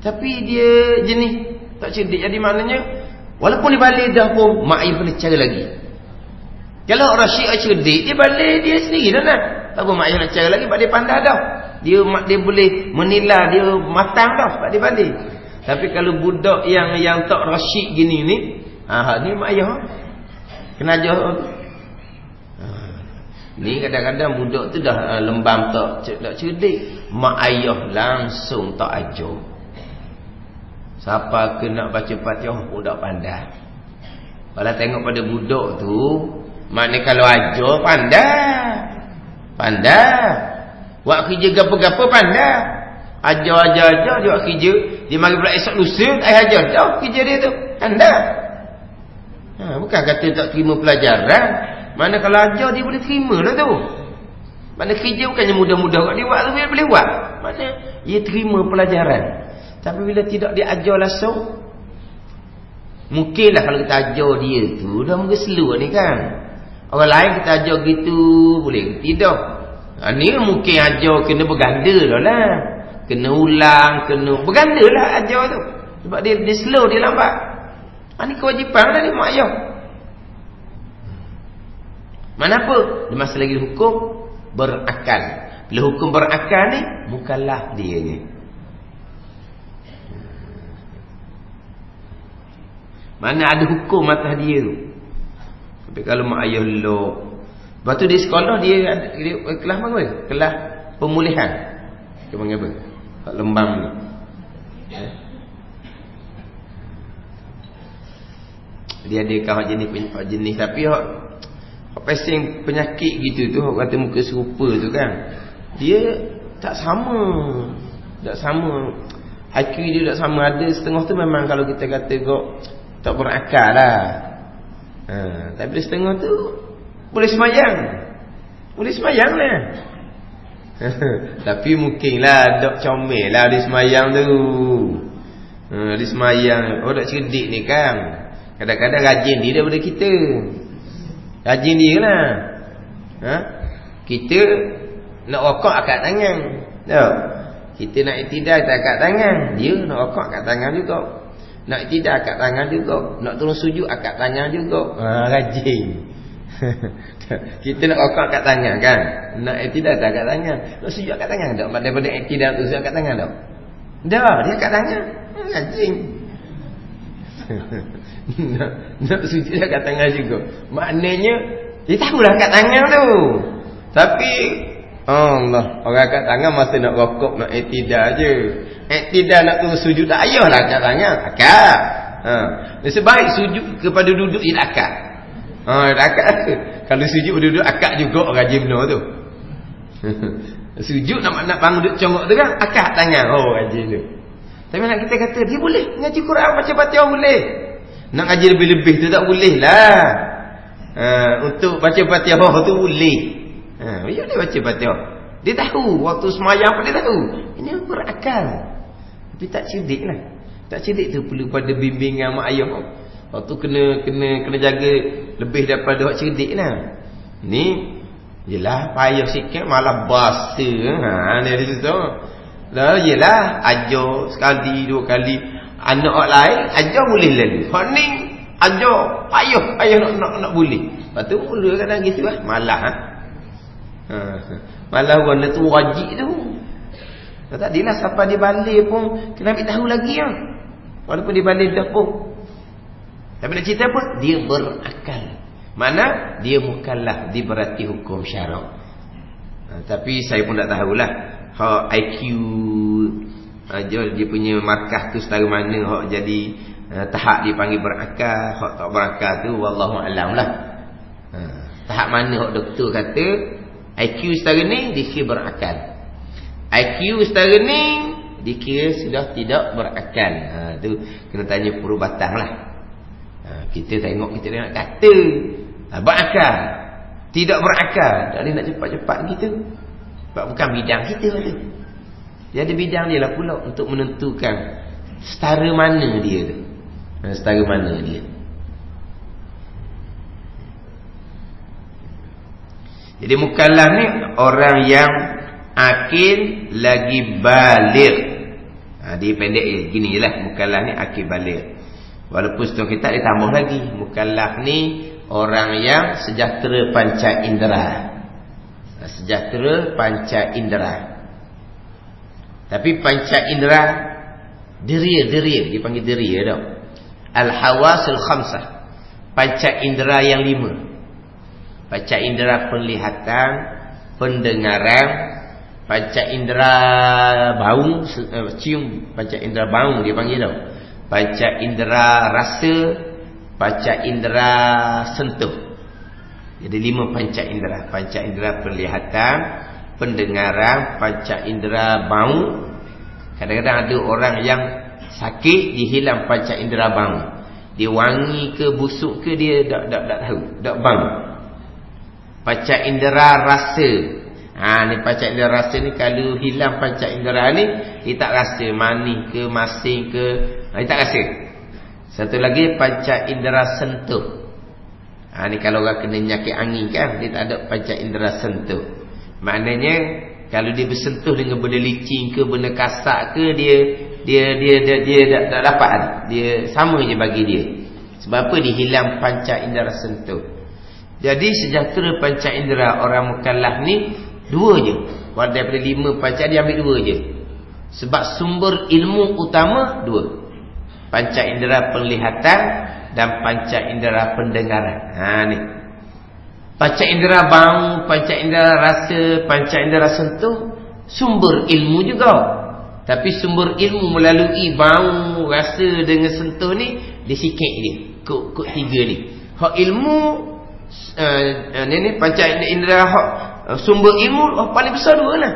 Tapi dia jenis tak cerdik. Jadi maknanya walaupun dia balik dah pun mak ayah boleh cara lagi. Kalau orang Syiah cerdik, dia balik dia sendiri dah nak. Tak apa mak ayah nak cara lagi sebab dia pandai dah. Dia boleh menilai, dia matang dah sebab dia balik. Tapi kalau budak yang tak rasyid gini ni, ni mak ayah kena ajar. Ni kadang-kadang budak tu dah lembam tak cerdik, mak ayah langsung tak ajar. Siapa kena baca Fatihah pun tak pandai. Kalau tengok pada budak tu, maknanya kalau ajar pandai. Buat kerja gapo-gapo pandai. Ajar dia buat kerja, dia mari pula esok lusa ajar dah kerja dia tu. Pandai. Bukan kata tak terima pelajaran. Mana kalau ajar dia boleh terima lah tu. Mana kerja bukannya mudah-mudah kat dia buat tu, dia boleh buat. Mana dia terima pelajaran. Tapi bila tidak diajar langsung, mungkinlah kalau kita ajar dia tu dah mungkin slow ni kan. Orang lain kita ajar gitu boleh tidak. Ni mungkin ajar kena berganda lah. Kena ulang, kena berganda lah ajar tu. Sebab dia slow, dia lambat. Ni kewajipan lah ni mak ayah. Mana apa? Dia masih lagi hukum berakal. Bila hukum berakal ni, mukallaf dia ni. Mana ada hukum atas dia tu. Tapi kalau mak ayah lok. Lepas tu di sekolah dia kelas mana? Kelas pemulihan. Dia panggil apa? Hak lembam ni. Dia ada kawan jenis tapi hak pasien penyakit gitu tu, hak kata muka serupa tu kan. Dia tak sama. IQ dia tak sama. Ada setengah tu memang kalau kita kata kok tak berakal lah. Tapi setengah tu boleh semayang lah. Tapi mungkinlah dok comel lah dia semayang tu. Dia semayang. Dok cerdik ni kan. Kadang-kadang rajin dia daripada kita. Rajin dia lah. Kita nak rokok akak tangan. Tak? Kita nak iktidal kita akak tangan. Dia nak rokok akak tangan juga. Nak iktidal akak tangan juga. Nak turun sujud akak tangan juga. Rajin. Kita nak rokok akak tangan kan. Nak iktidal tak akak tangan. Nak sujud akak tangan tak? Daripada iktidal tu sujud akak tangan tak? Dah, dia akak tangan. Rajin. nak sujud akak tangan juga. Maknanya dia tahulah akak tangan tu. Tapi Allah, orang akak tangan masa nak rokok, nak iktidal je. Iktidal nak turun sujud tak payahlah akak tangan. Akak. Sebaik sujud kepada duduk je akak. Akak. Kalau sujud duduk akak juga rajin benar tu. Sujud nak bangun duduk congok tu kan akak tangan. Rajin tu. Tapi nak kita kata dia boleh ngaji Quran baca Fatihah boleh. Nak ngaji lebih-lebih tu tak boleh lah. Untuk baca Fatihah tu boleh. Dia boleh baca Fatihah. Dia tahu waktu semayang pun dia tahu. Ini berakal. Tapi tak cerdik lah. Tak cerdik tu perlu pada bimbingan mak ayah. Waktu kena jaga lebih daripada hak cerdik lah. Ni yelah payah sikit malah basa. Ni tu. Dah yelah ajar sekali dua kali. Anak orang lain ajar boleh lalu. Hak ni ajar payah nak boleh. Lepas tu mula kan nangis tu lah. Malah malah warna tu wajib tu. Tak adalah siapa dia balik pun kena ambil tahu lagi lah. Walaupun dia balik dah pun. Tapi nak cerita apa? Dia berakal. Mana? Dia mukallaf, diberati hukum syarak. Tapi saya pun tak tahulah. Hak IQ dia punya markah tu setara mana hak jadi tahap dipanggil berakal, hak tak berakal tu wallahu alam lah. Tahap mana hak doktor kata IQ setara ni dikira berakal. IQ setara ni dikira sudah tidak berakal. Tu kena tanya perubatan lah. Kita tengok kita nak kata berakal, tidak berakal, tak boleh nak cepat-cepat kita. Sebab bukan bidang kita tu. Jadi bidang dia lah pula untuk menentukan setara mana dia tu. Setara mana dia. Jadi mukallaf ni orang yang akil lagi baligh. Dia pendek gini je lah. Mukallaf ni akil baligh. Walaupun setengah kita ditambah lagi. Mukallaf ni orang yang sejahtera panca indera. Sejahtera panca indera. Tapi panca indera deria, dipanggil deria tau. Al-hawasul khamsah. Panca indera yang 5. Panca indera penglihatan, pendengaran, panca indera bau, cium, panca indera bau dia panggil tau. Panca indera rasa, panca indera sentuh. Jadi 5 panca indera. Panca indera penglihatan, pendengaran, panca indera bau. Kadang-kadang ada orang yang sakit dihilang panca indera bau. Dia wangi ke busuk ke dia tak tahu, tak bau. Panca indera rasa. Ni panca indera rasa ni kalau hilang panca indera ni dia tak rasa manis ke masin ke, dia tak rasa. Satu lagi panca indera sentuh. Ni kalau orang kena nyakit angin kan, dia tak ada panca indera sentuh. Maknanya kalau dia bersentuh dengan benda licin ke benda kasar ke dia tak dapat. Dia sama je bagi dia. Sebab apa? Dia hilang panca indera sentuh. Jadi sejahtera panca indera orang mukallaf ni 2 je. Kalau daripada 5 panca dia ambil 2 je. Sebab sumber ilmu utama 2. Panca indera penglihatan dan panca indera pendengaran. Ni. Panca indera bau, panca indera rasa, panca indera sentuh sumber ilmu juga. Tapi sumber ilmu melalui bau, rasa dengan sentuh ni disikit dia. Kok 3 ni. Hak ilmu ni panca indera hak sumber ilmu paling besar 2 lah.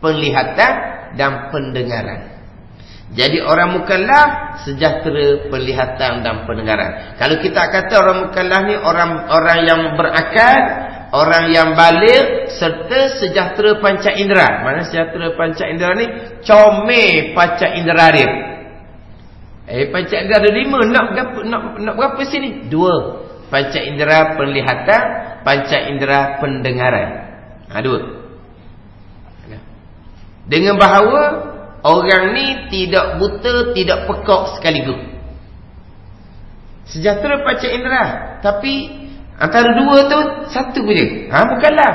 Penglihatan dan pendengaran. Jadi orang mukallaf sejahtera penglihatan dan pendengaran. Kalau kita kata orang mukallaf ni orang yang berakal, orang yang baligh serta sejahtera panca indera. Mana sejahtera panca indera ni? Comel panca indera dia. Panca indera ada 5, nak berapa sini? 2. Panca indera penglihatan, panca indera pendengaran. 2. Dengan bahawa orang ni tidak buta, tidak pekak sekaligus. Sejahtera panca indera, tapi antara 2 tu satu je. Bukanlah.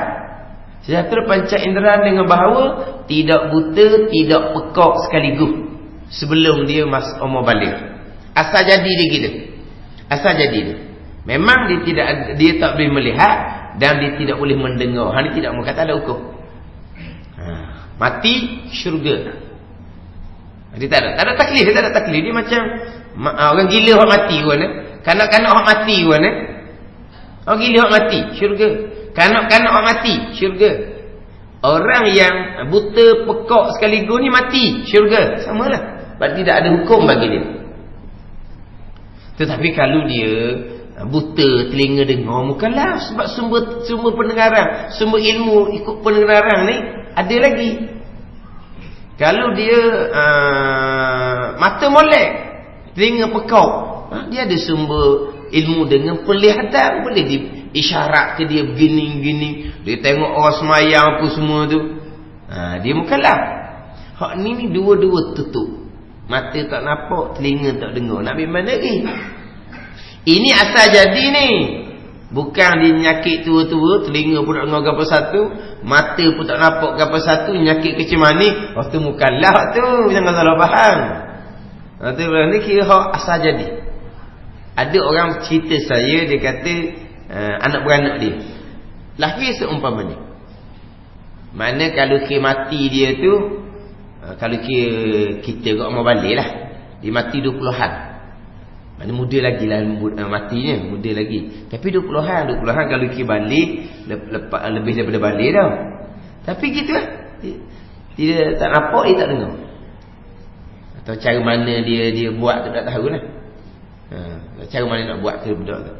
Sejahtera panca indera dengan bahawa tidak buta, tidak pekak sekaligus sebelum dia masuk umur baligh. Asal jadi dia gitu. Asal jadi dia. Memang dia tak boleh melihat dan dia tidak boleh mendengar. Dia tidak mau kata ada hukum. Mati syurga. Dia tak ada taklif, dia tak ada taklif. Dia macam orang gila hak mati kan. Kanak-kanak hak mati kan. Orang gila hak mati syurga. Kanak-kanak hak mati syurga. Orang yang buta pekak sekaligus ni mati syurga. Samalah. Sebab tidak ada hukum bagi dia. Tetapi kalau dia buta telinga dengar, bukanlah sebab sumber pendengaran, sumber ilmu ikut pendengaran ni ada lagi. Kalau dia mata molek, telinga pekau, dia ada sumber ilmu dengan penglihatan. Boleh isyarat ke dia begini-begini. Dia tengok orang semayang apa semua tu. Dia mukallaf. Hak ni dua-dua tutup. Mata tak nampak, telinga tak dengar. Nak pergi mana lagi? Ini asal jadi ni. Bukan dia nyakit tua-tua, telinga pun tak dengar apa satu, mata pun tak nampak apa satu, nyakit kecil manis. Waktu mukallaf tu, jangan salah faham. Tu ni kira hak asal jadi. Ada orang cerita saya, dia kata anak beranak dia lahir seumpama ni. Mana kalau kira mati dia tu, kalau kira kita kat rumah balik lah, dia mati 20-an. Mana muda lagi lah matinya, muda lagi. Tapi 20-an kalau kira balik lebih daripada balik dah. Tapi gitu lah, dia tak nampak, dia tak dengar. Atau cara mana dia buat tu tak tahu lah. Cara mana nak buat ke budak tu.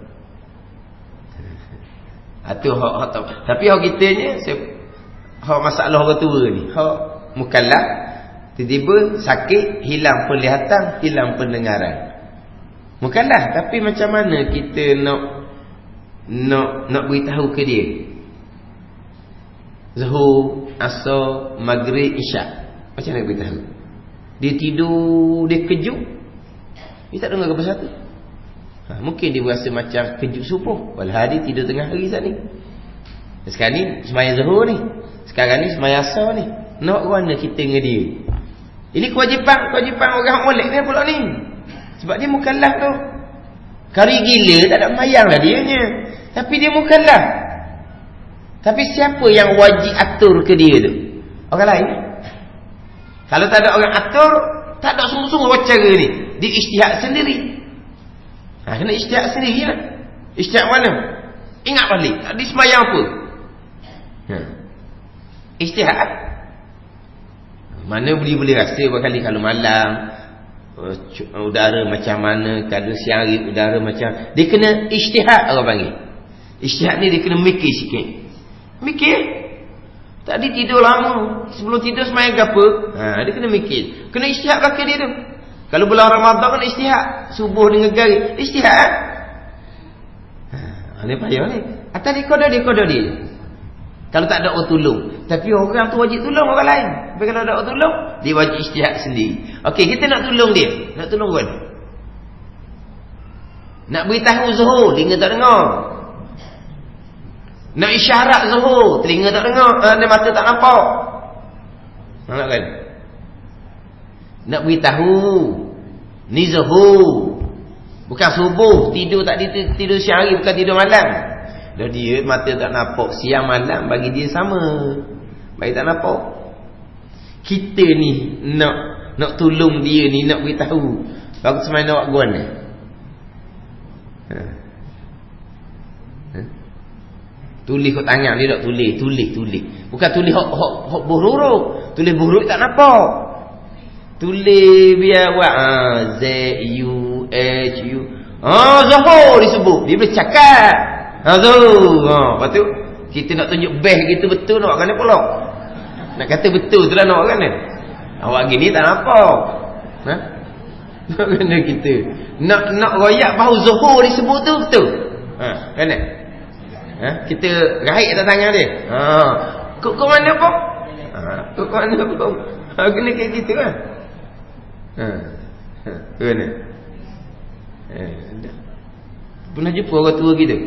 Tapi hak kitanya, hak masalah orang tua ni, hak mukallaf, tiba-tiba sakit, hilang penglihatan, hilang pendengaran. Mukallaf, tapi macam mana kita nak beritahu ke dia? Zuhur, Asar, Maghrib, Isyak. Macam mana nak beritahu? Dia tidur, dia kejut, dia tak dengar apa satu. Mungkin dia berasa macam kejut subuh, walhal dia tidur tengah hari saat ni. Sekarang ni sembahyang Zuhur ni, sekarang ni sembahyang Asar ni. Nak mana kita dengan dia? Ini kewajipan orang molek ni pula ni. Sebab dia mukallaf tu. Kari gila tak ada sembahyang lah dianya. Tapi dia mukallaf. Tapi siapa yang wajib atur ke dia tu? Orang lain. Kalau tak ada orang atur, tak ada sungguh-sungguh buat cara ni. Dia ijtihad sendiri. Kena ijtihad sendiri lah. Ijtihad mana? Ingat balik. Dia sembahyang apa? Ijtihad. Mana boleh rasa berkali kalau malam udara macam mana, kalau siang hari udara macam, dia kena ijtihad orang panggil. Ijtihad ni dia kena mikir sikit. Mikir. Tadi tidur lama, sebelum tidur sembahyang apa? Dia kena mikir. Kena ijtihad belakang dia tu. Kalau bulan Ramadan kena ijtihad, subuh dengan garis, ijtihad. Ni payah ni. Atas dikoda dia. Kalau tak ada orang tolong. Tapi orang tu wajib tolong orang lain. Tapi kalau ada orang tolong, dia wajib ijtihad sendiri. Okey, kita nak tolong dia. Nak tolong kan? Nak beritahu Zuhur, telinga tak dengar. Nak isyarat Zuhur, telinga tak dengar, mata tak nampak. Nak kan? Nak beritahu ni Zuhur, bukan subuh. Tidur tak tidur siang hari, bukan tidur malam. Dah dia mata tak nampak, siang malam bagi dia sama, bagi tak nampak. Kita ni nak tolong dia ni, nak beritahu bagus mana awak guan ni. Tulis kat tangan dia tak tulis. Bukan tulis hok buruk. Tulis buruk tak nampak. Tulis biar buat Z U H U. Zuhur disebut. Dia boleh cakap. Lepas tu kita nak tunjuk best gitu betul nak kan pula. Nak kata betul tu lah nak kan. Awak gini tak nampak. Nak kena kita nak royak bahawa Zuhur disebut tu betul. Kan? Kita raih atas tangan dia. Kok mana pun? Kok mana pun? Kena kayak gitu kan? Kena. Pernah jumpa orang tua gitu?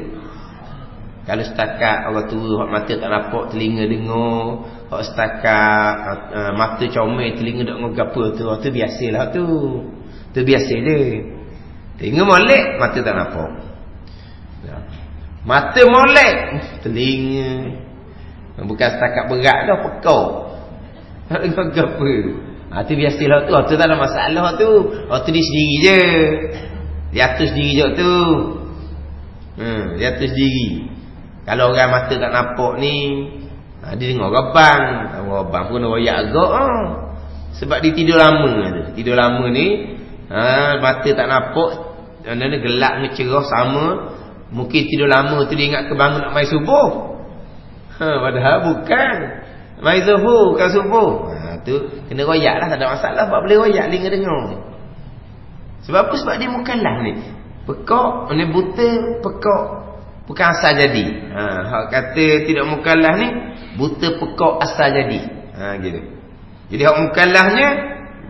Kalau setakat orang tua hak mata tak nampak, telinga dengar, hak setakat mata comel, telinga tak dengar apa tu biasalah tu. Tu biasa dia. Telinga molek, mata tak nampak. Mata molek, telinga bukan setakat berat dah, pekau. Tak dengar apa. Tu biasalah tu. Tu tak ada masalah tu. Tu dia sendiri je. Dia atur sendiri je tu. Dia atur sendiri. Kalau orang mata tak nampak ni, dia dengar rabang. Rabang pun royak agak. Sebab dia tidur lama. Tidur lama ni, mata tak nampak, gelap dengan cerah sama. Mungkin tidur lama tu dia ingat kebangun nak main subuh. Padahal bukan. Mai zuhur ke subuh. Tu kena royak lah, tak ada masalah. Sebab boleh royak linga dengar. Sebab apa? Sebab dia mukallaf ni. Pekak, ni buta, pekak. Bukan asal jadi. Hak kata tidak mukallaf ni, buta pekak asal jadi. Gitu. Jadi hak mukallafnya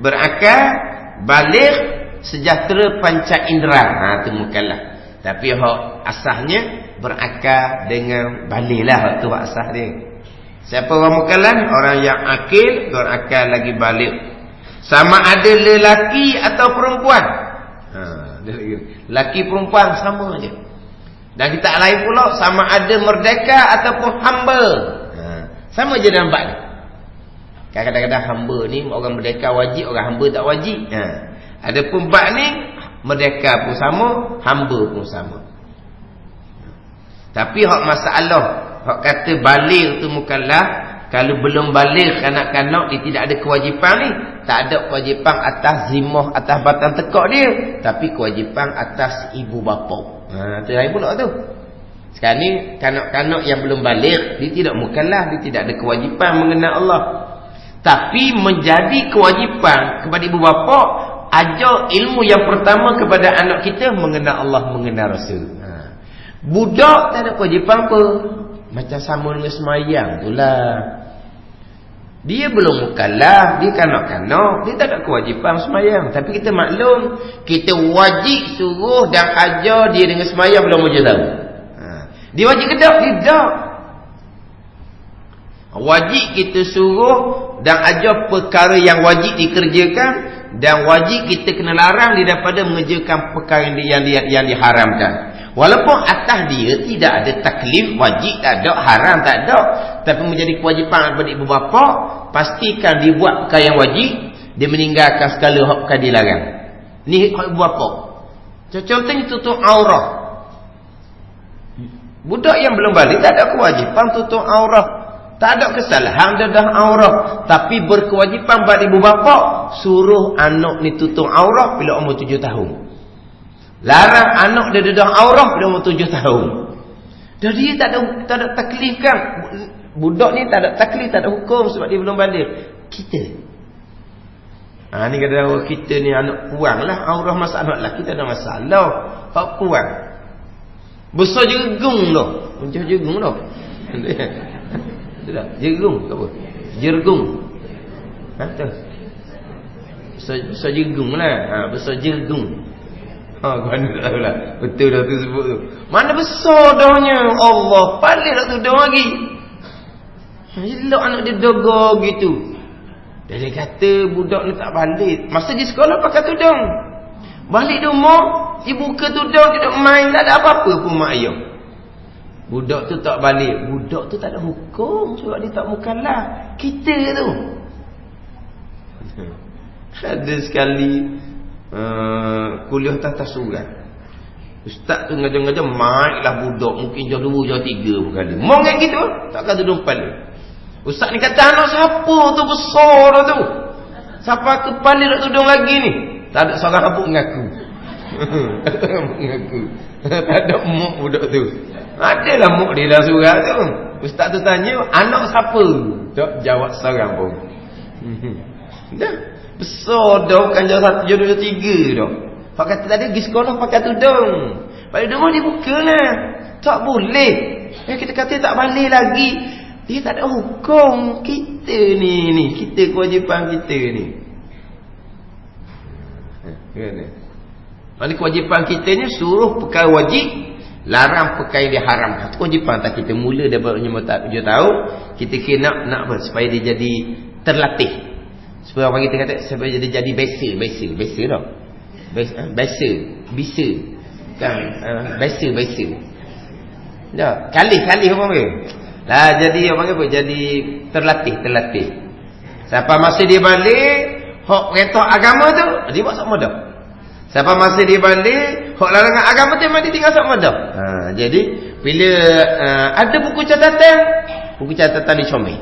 berakal, balik, sejahtera panca indera. Tu mukallaf. Tapi hak asahnya berakal dengan balik lah. Hak tu hak asah dia. Siapa orang mukallaf? Orang yang akil, berakal lagi balik. Sama ada lelaki atau perempuan. Lelaki perempuan sama je. Dan kita lain pula, sama ada merdeka ataupun hamba. Sama je nampak ni. Kadang-kadang hamba ni orang merdeka wajib, orang hamba tak wajib. Ada pun bab ni merdeka pun sama, hamba pun sama. Tapi hak masalah, hak kata balik tu mukallaf, kalau belum balik kanak-kanak dia tidak ada kewajipan ni. Tak ada kewajipan atas zimmah, atas batang tekak dia, tapi kewajipan atas ibu bapa. Tu lain pula tu. Sekarang ni kanak-kanak yang belum balik, dia tidak mukallaf, dia tidak ada kewajipan mengenal Allah. Tapi menjadi kewajipan kepada ibu bapa, ajar ilmu yang pertama kepada anak kita mengenal Allah, mengenal Rasul. Budak tak ada kewajipan apa. Macam sama dengan semayang itulah. Dia belum mukallaf, dia kanak-kanak, dia tak ada kewajipan semayang. Tapi kita maklum, kita wajib suruh dan ajar dia dengan semayang belum wajib tahu. Dia wajib ke tak? Tidak. Wajib kita suruh dan ajar perkara yang wajib dikerjakan, dan wajib kita kena larang dia daripada mengerjakan perkara yang diharamkan. Walaupun atas dia tidak ada taklif, wajib tak ada, haram tak ada, tapi menjadi kewajipan kepada ibu bapa, pastikan dia buat perkara yang wajib, dia meninggalkan segala hak perkara dilarang. Ni hak ibu bapa. Contohnya tutup aurat. Budak yang belum balik tak ada kewajipan tutup aurat, tak ada kesalahan dalam aurat, tapi berkewajipan pada ibu bapa suruh anak ni tutup aurat bila umur 7 tahun. Larang anak dia dedah aurah bila umur 7 tahun. Dan dia tak ada taklif kan. Budak ni tak ada taklif, tak ada hukum sebab dia belum balik. Kita. Ni kata kita ni anak puang lah. Aurah masalah lah. Kita ada masalah. Hak puang. Besar jergung dah. Macam jergung dah. Jergung ke apa? Jergung. Tu. Besar jergung lah. Besar jergung. Mana tak tahu lah. Betul dah tu sebut tu. Mana besar dahnya. Allah. Balik tak tudung lagi. Elok anak dia dogo gitu. Dia kata budak ni tak balik. Masa di sekolah pakai tudung. Balik rumah, dia buka tudung, dia duduk main. Tak ada apa-apa pun mak ayah. Budak tu tak balik. Budak tu tak ada hukum sebab dia tak mukallaf. Kita tu. Ada sekali kuliah atas surat. Ustaz tu ngajar-ngajar maiklah budak mungkin jauh 2 jauh 3 kali. Mau ngak gitu takkan tudung kepala. Ustaz ni kata anak siapa tu besar tu. Siapa kepala nak tudung lagi ni? Tak ada seorang habuk mengaku. Mengaku. Tak ada muk budak tu. Adalah muk dia dalam surat tu. Ustaz tu tanya anak siapa? Tak jawab seorang pun. Dah besar dah, bukan jauh 3 dah. Pak kata tadi pergi sekolah pakai tudung. Balik rumah dia buka lah. Tak boleh. Kita kata tak balik lagi. Dia tak ada hukum. Kita ni. Kita kewajipan kita ni. Maksudnya kewajipan kita ni suruh perkara wajib, larang perkara yang diharamkan. Itu kewajipan tak kita mula daripada umur 7 tahun. Kita kena nak apa? Supaya dia jadi terlatih. Supaya orang kita kata supaya dia jadi biasa dah. Bisa. Kan biasa. Dah, kali apa dia? Lah jadi apa apa? Jadi terlatih. Siapa masa dia balik, hak perintah agama tu dia buat sama dah. Siapa masa dia balik, hak larangan agama tu memang dia tinggal sama dah. Jadi bila ada buku catatan dicomel.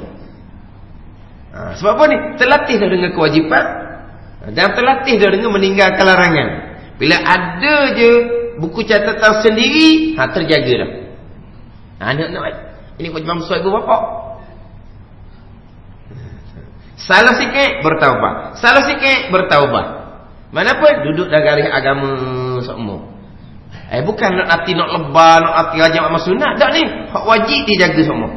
Sebab apa ni? Terlatih dah dengan kewajipan dan terlatih dah dengan meninggalkan larangan. Bila ada je buku catatan sendiri, terjaga dah. Anak-anak ini kewajipan besar ibu bapa. Salah sikit bertaubat. Salah sikit bertaubat. Mana pun duduk dalam garis agama semua. Bukan nak hati nak lebah, nak hati rajam sama sunat. Tak ni. Hak wajib dijaga semua.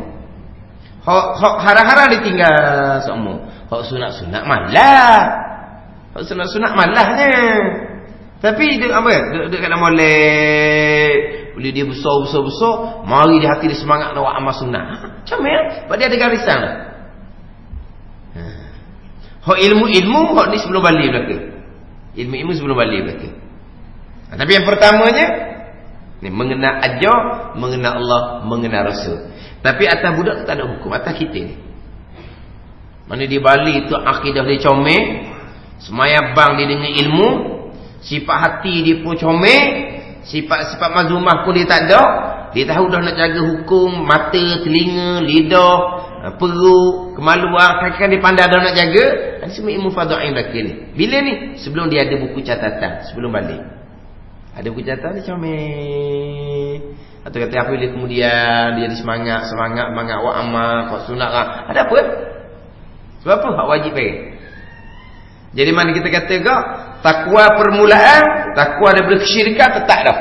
Hak hara-hara ditinggal semua. Hak sunat-sunat malah. Hak sunat-sunat malahnya. Tapi dia apa? Duduk kat dalam molek. Bila dia besar. Mari di hati dia semangat nak buat amal sunat. Macam mana? Sebab dia ada garisan lah. Hak ilmu-ilmu, hak ni sebelum balik belaka. Ilmu-ilmu sebelum balik belaka. Tapi yang pertamanya ni mengenal ajar, mengenal Allah, mengenal Rasul. Tapi atas budak tu tak ada hukum, atas kita ni. Mana di Bali tu akidah dia comel, semayabang dia dengan ilmu, sifat hati dia pun comel, sifat-sifat mazumah pun dia tak ada. Dia tahu dah nak jaga hukum, mata, telinga, lidah, perut, kemaluan, kan dia pandai dah nak jaga. Ini semua ilmu fadha'in belaka ni. Bila ni? Sebelum dia ada buku catatan, sebelum balik. Ada buku catatan dia comel. Atau kata apa bila kemudian dia ada semangat buat amal, buat sunat lah. Ada apa? Sebab apa? Hak wajib pergi. Jadi mana kita kata kak, takwa permulaan, takwa daripada kesyirikan tetap dah.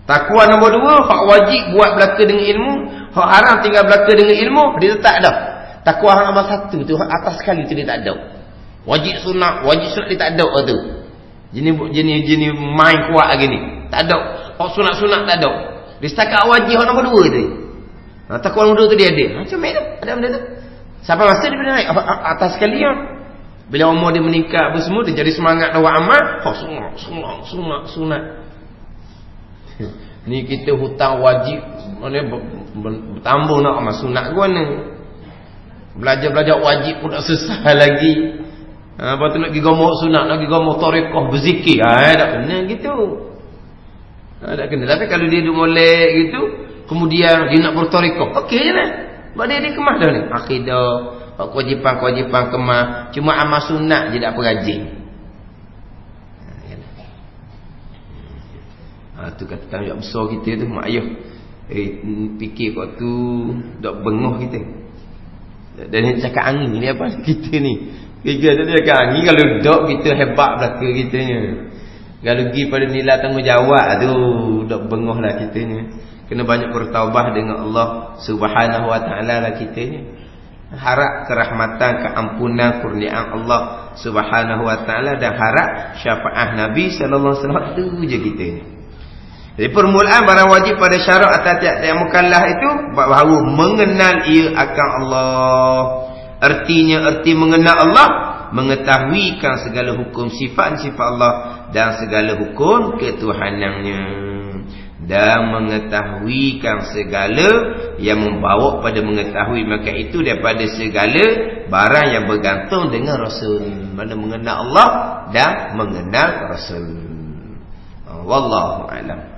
Takwa nombor 2, hak wajib buat belaka dengan ilmu, hak haram tinggal belaka dengan ilmu, dia tetap dah. Takwa hak nombor 1 tu, hak atas sekali tu dia tak ada. Wajib sunat dia tak ada tu. Jenis main kuat lagi ni. Tak ada. Hak sunat-sunat tak ada. Dia setakat wajib hak nombor 2 tu. Takwa nombor 2 tu dia ada. Macam mana? Ada benda tu. Sampai masa dia naik atas sekali ya. Bila umur dia meningkat apa semua, dia jadi semangat nak buat amal. Sunat. Ni kita hutang wajib mana bertambah nak amal sunat ke mana. Belajar wajib pun tak selesai lagi. Lepas tu nak pergi gomok sunat, nak pergi gomok tarekah berzikir. Tak kena gitu. Tak kena. Tapi kalau dia duduk molek gitu, kemudian dia nak bertarekah, okey je lah. Sebab dia kemah dah ni. Akidah, kewajipan kemah. Cuma amal sunat je tak perajin. Tu kata tanggungjawab besar kita tu, mak ayah. Fikir kat tu dak bengah kita. Dan yang cakap angin ni apa kita ni? Kita tak cakap angin, kalau dak kita hebat belaka kitanya. Kalau pergi pada nilai tanggungjawab tu dak bengah lah kitanya. Kena banyak bertaubat dengan Allah Subhanahu wa taala lah kitanya. Harap kerahmatan, keampunan, kurniaan Allah Subhanahu wa taala dan harap syafaat Nabi sallallahu alaihi wasallam tu je kitanya. Jadi permulaan barang wajib pada syarat atas tiap-tiap mukallaf itu bahawa mengenal ia akan Allah. Arti mengenal Allah, mengetahuikan segala hukum sifat-sifat Allah dan segala hukum ketuhanannya, dan mengetahuikan segala yang membawa pada mengetahui maka itu daripada segala barang yang bergantung dengan Rasul. Mana mengenal Allah dan mengenal Rasul. Wallahu a'lam.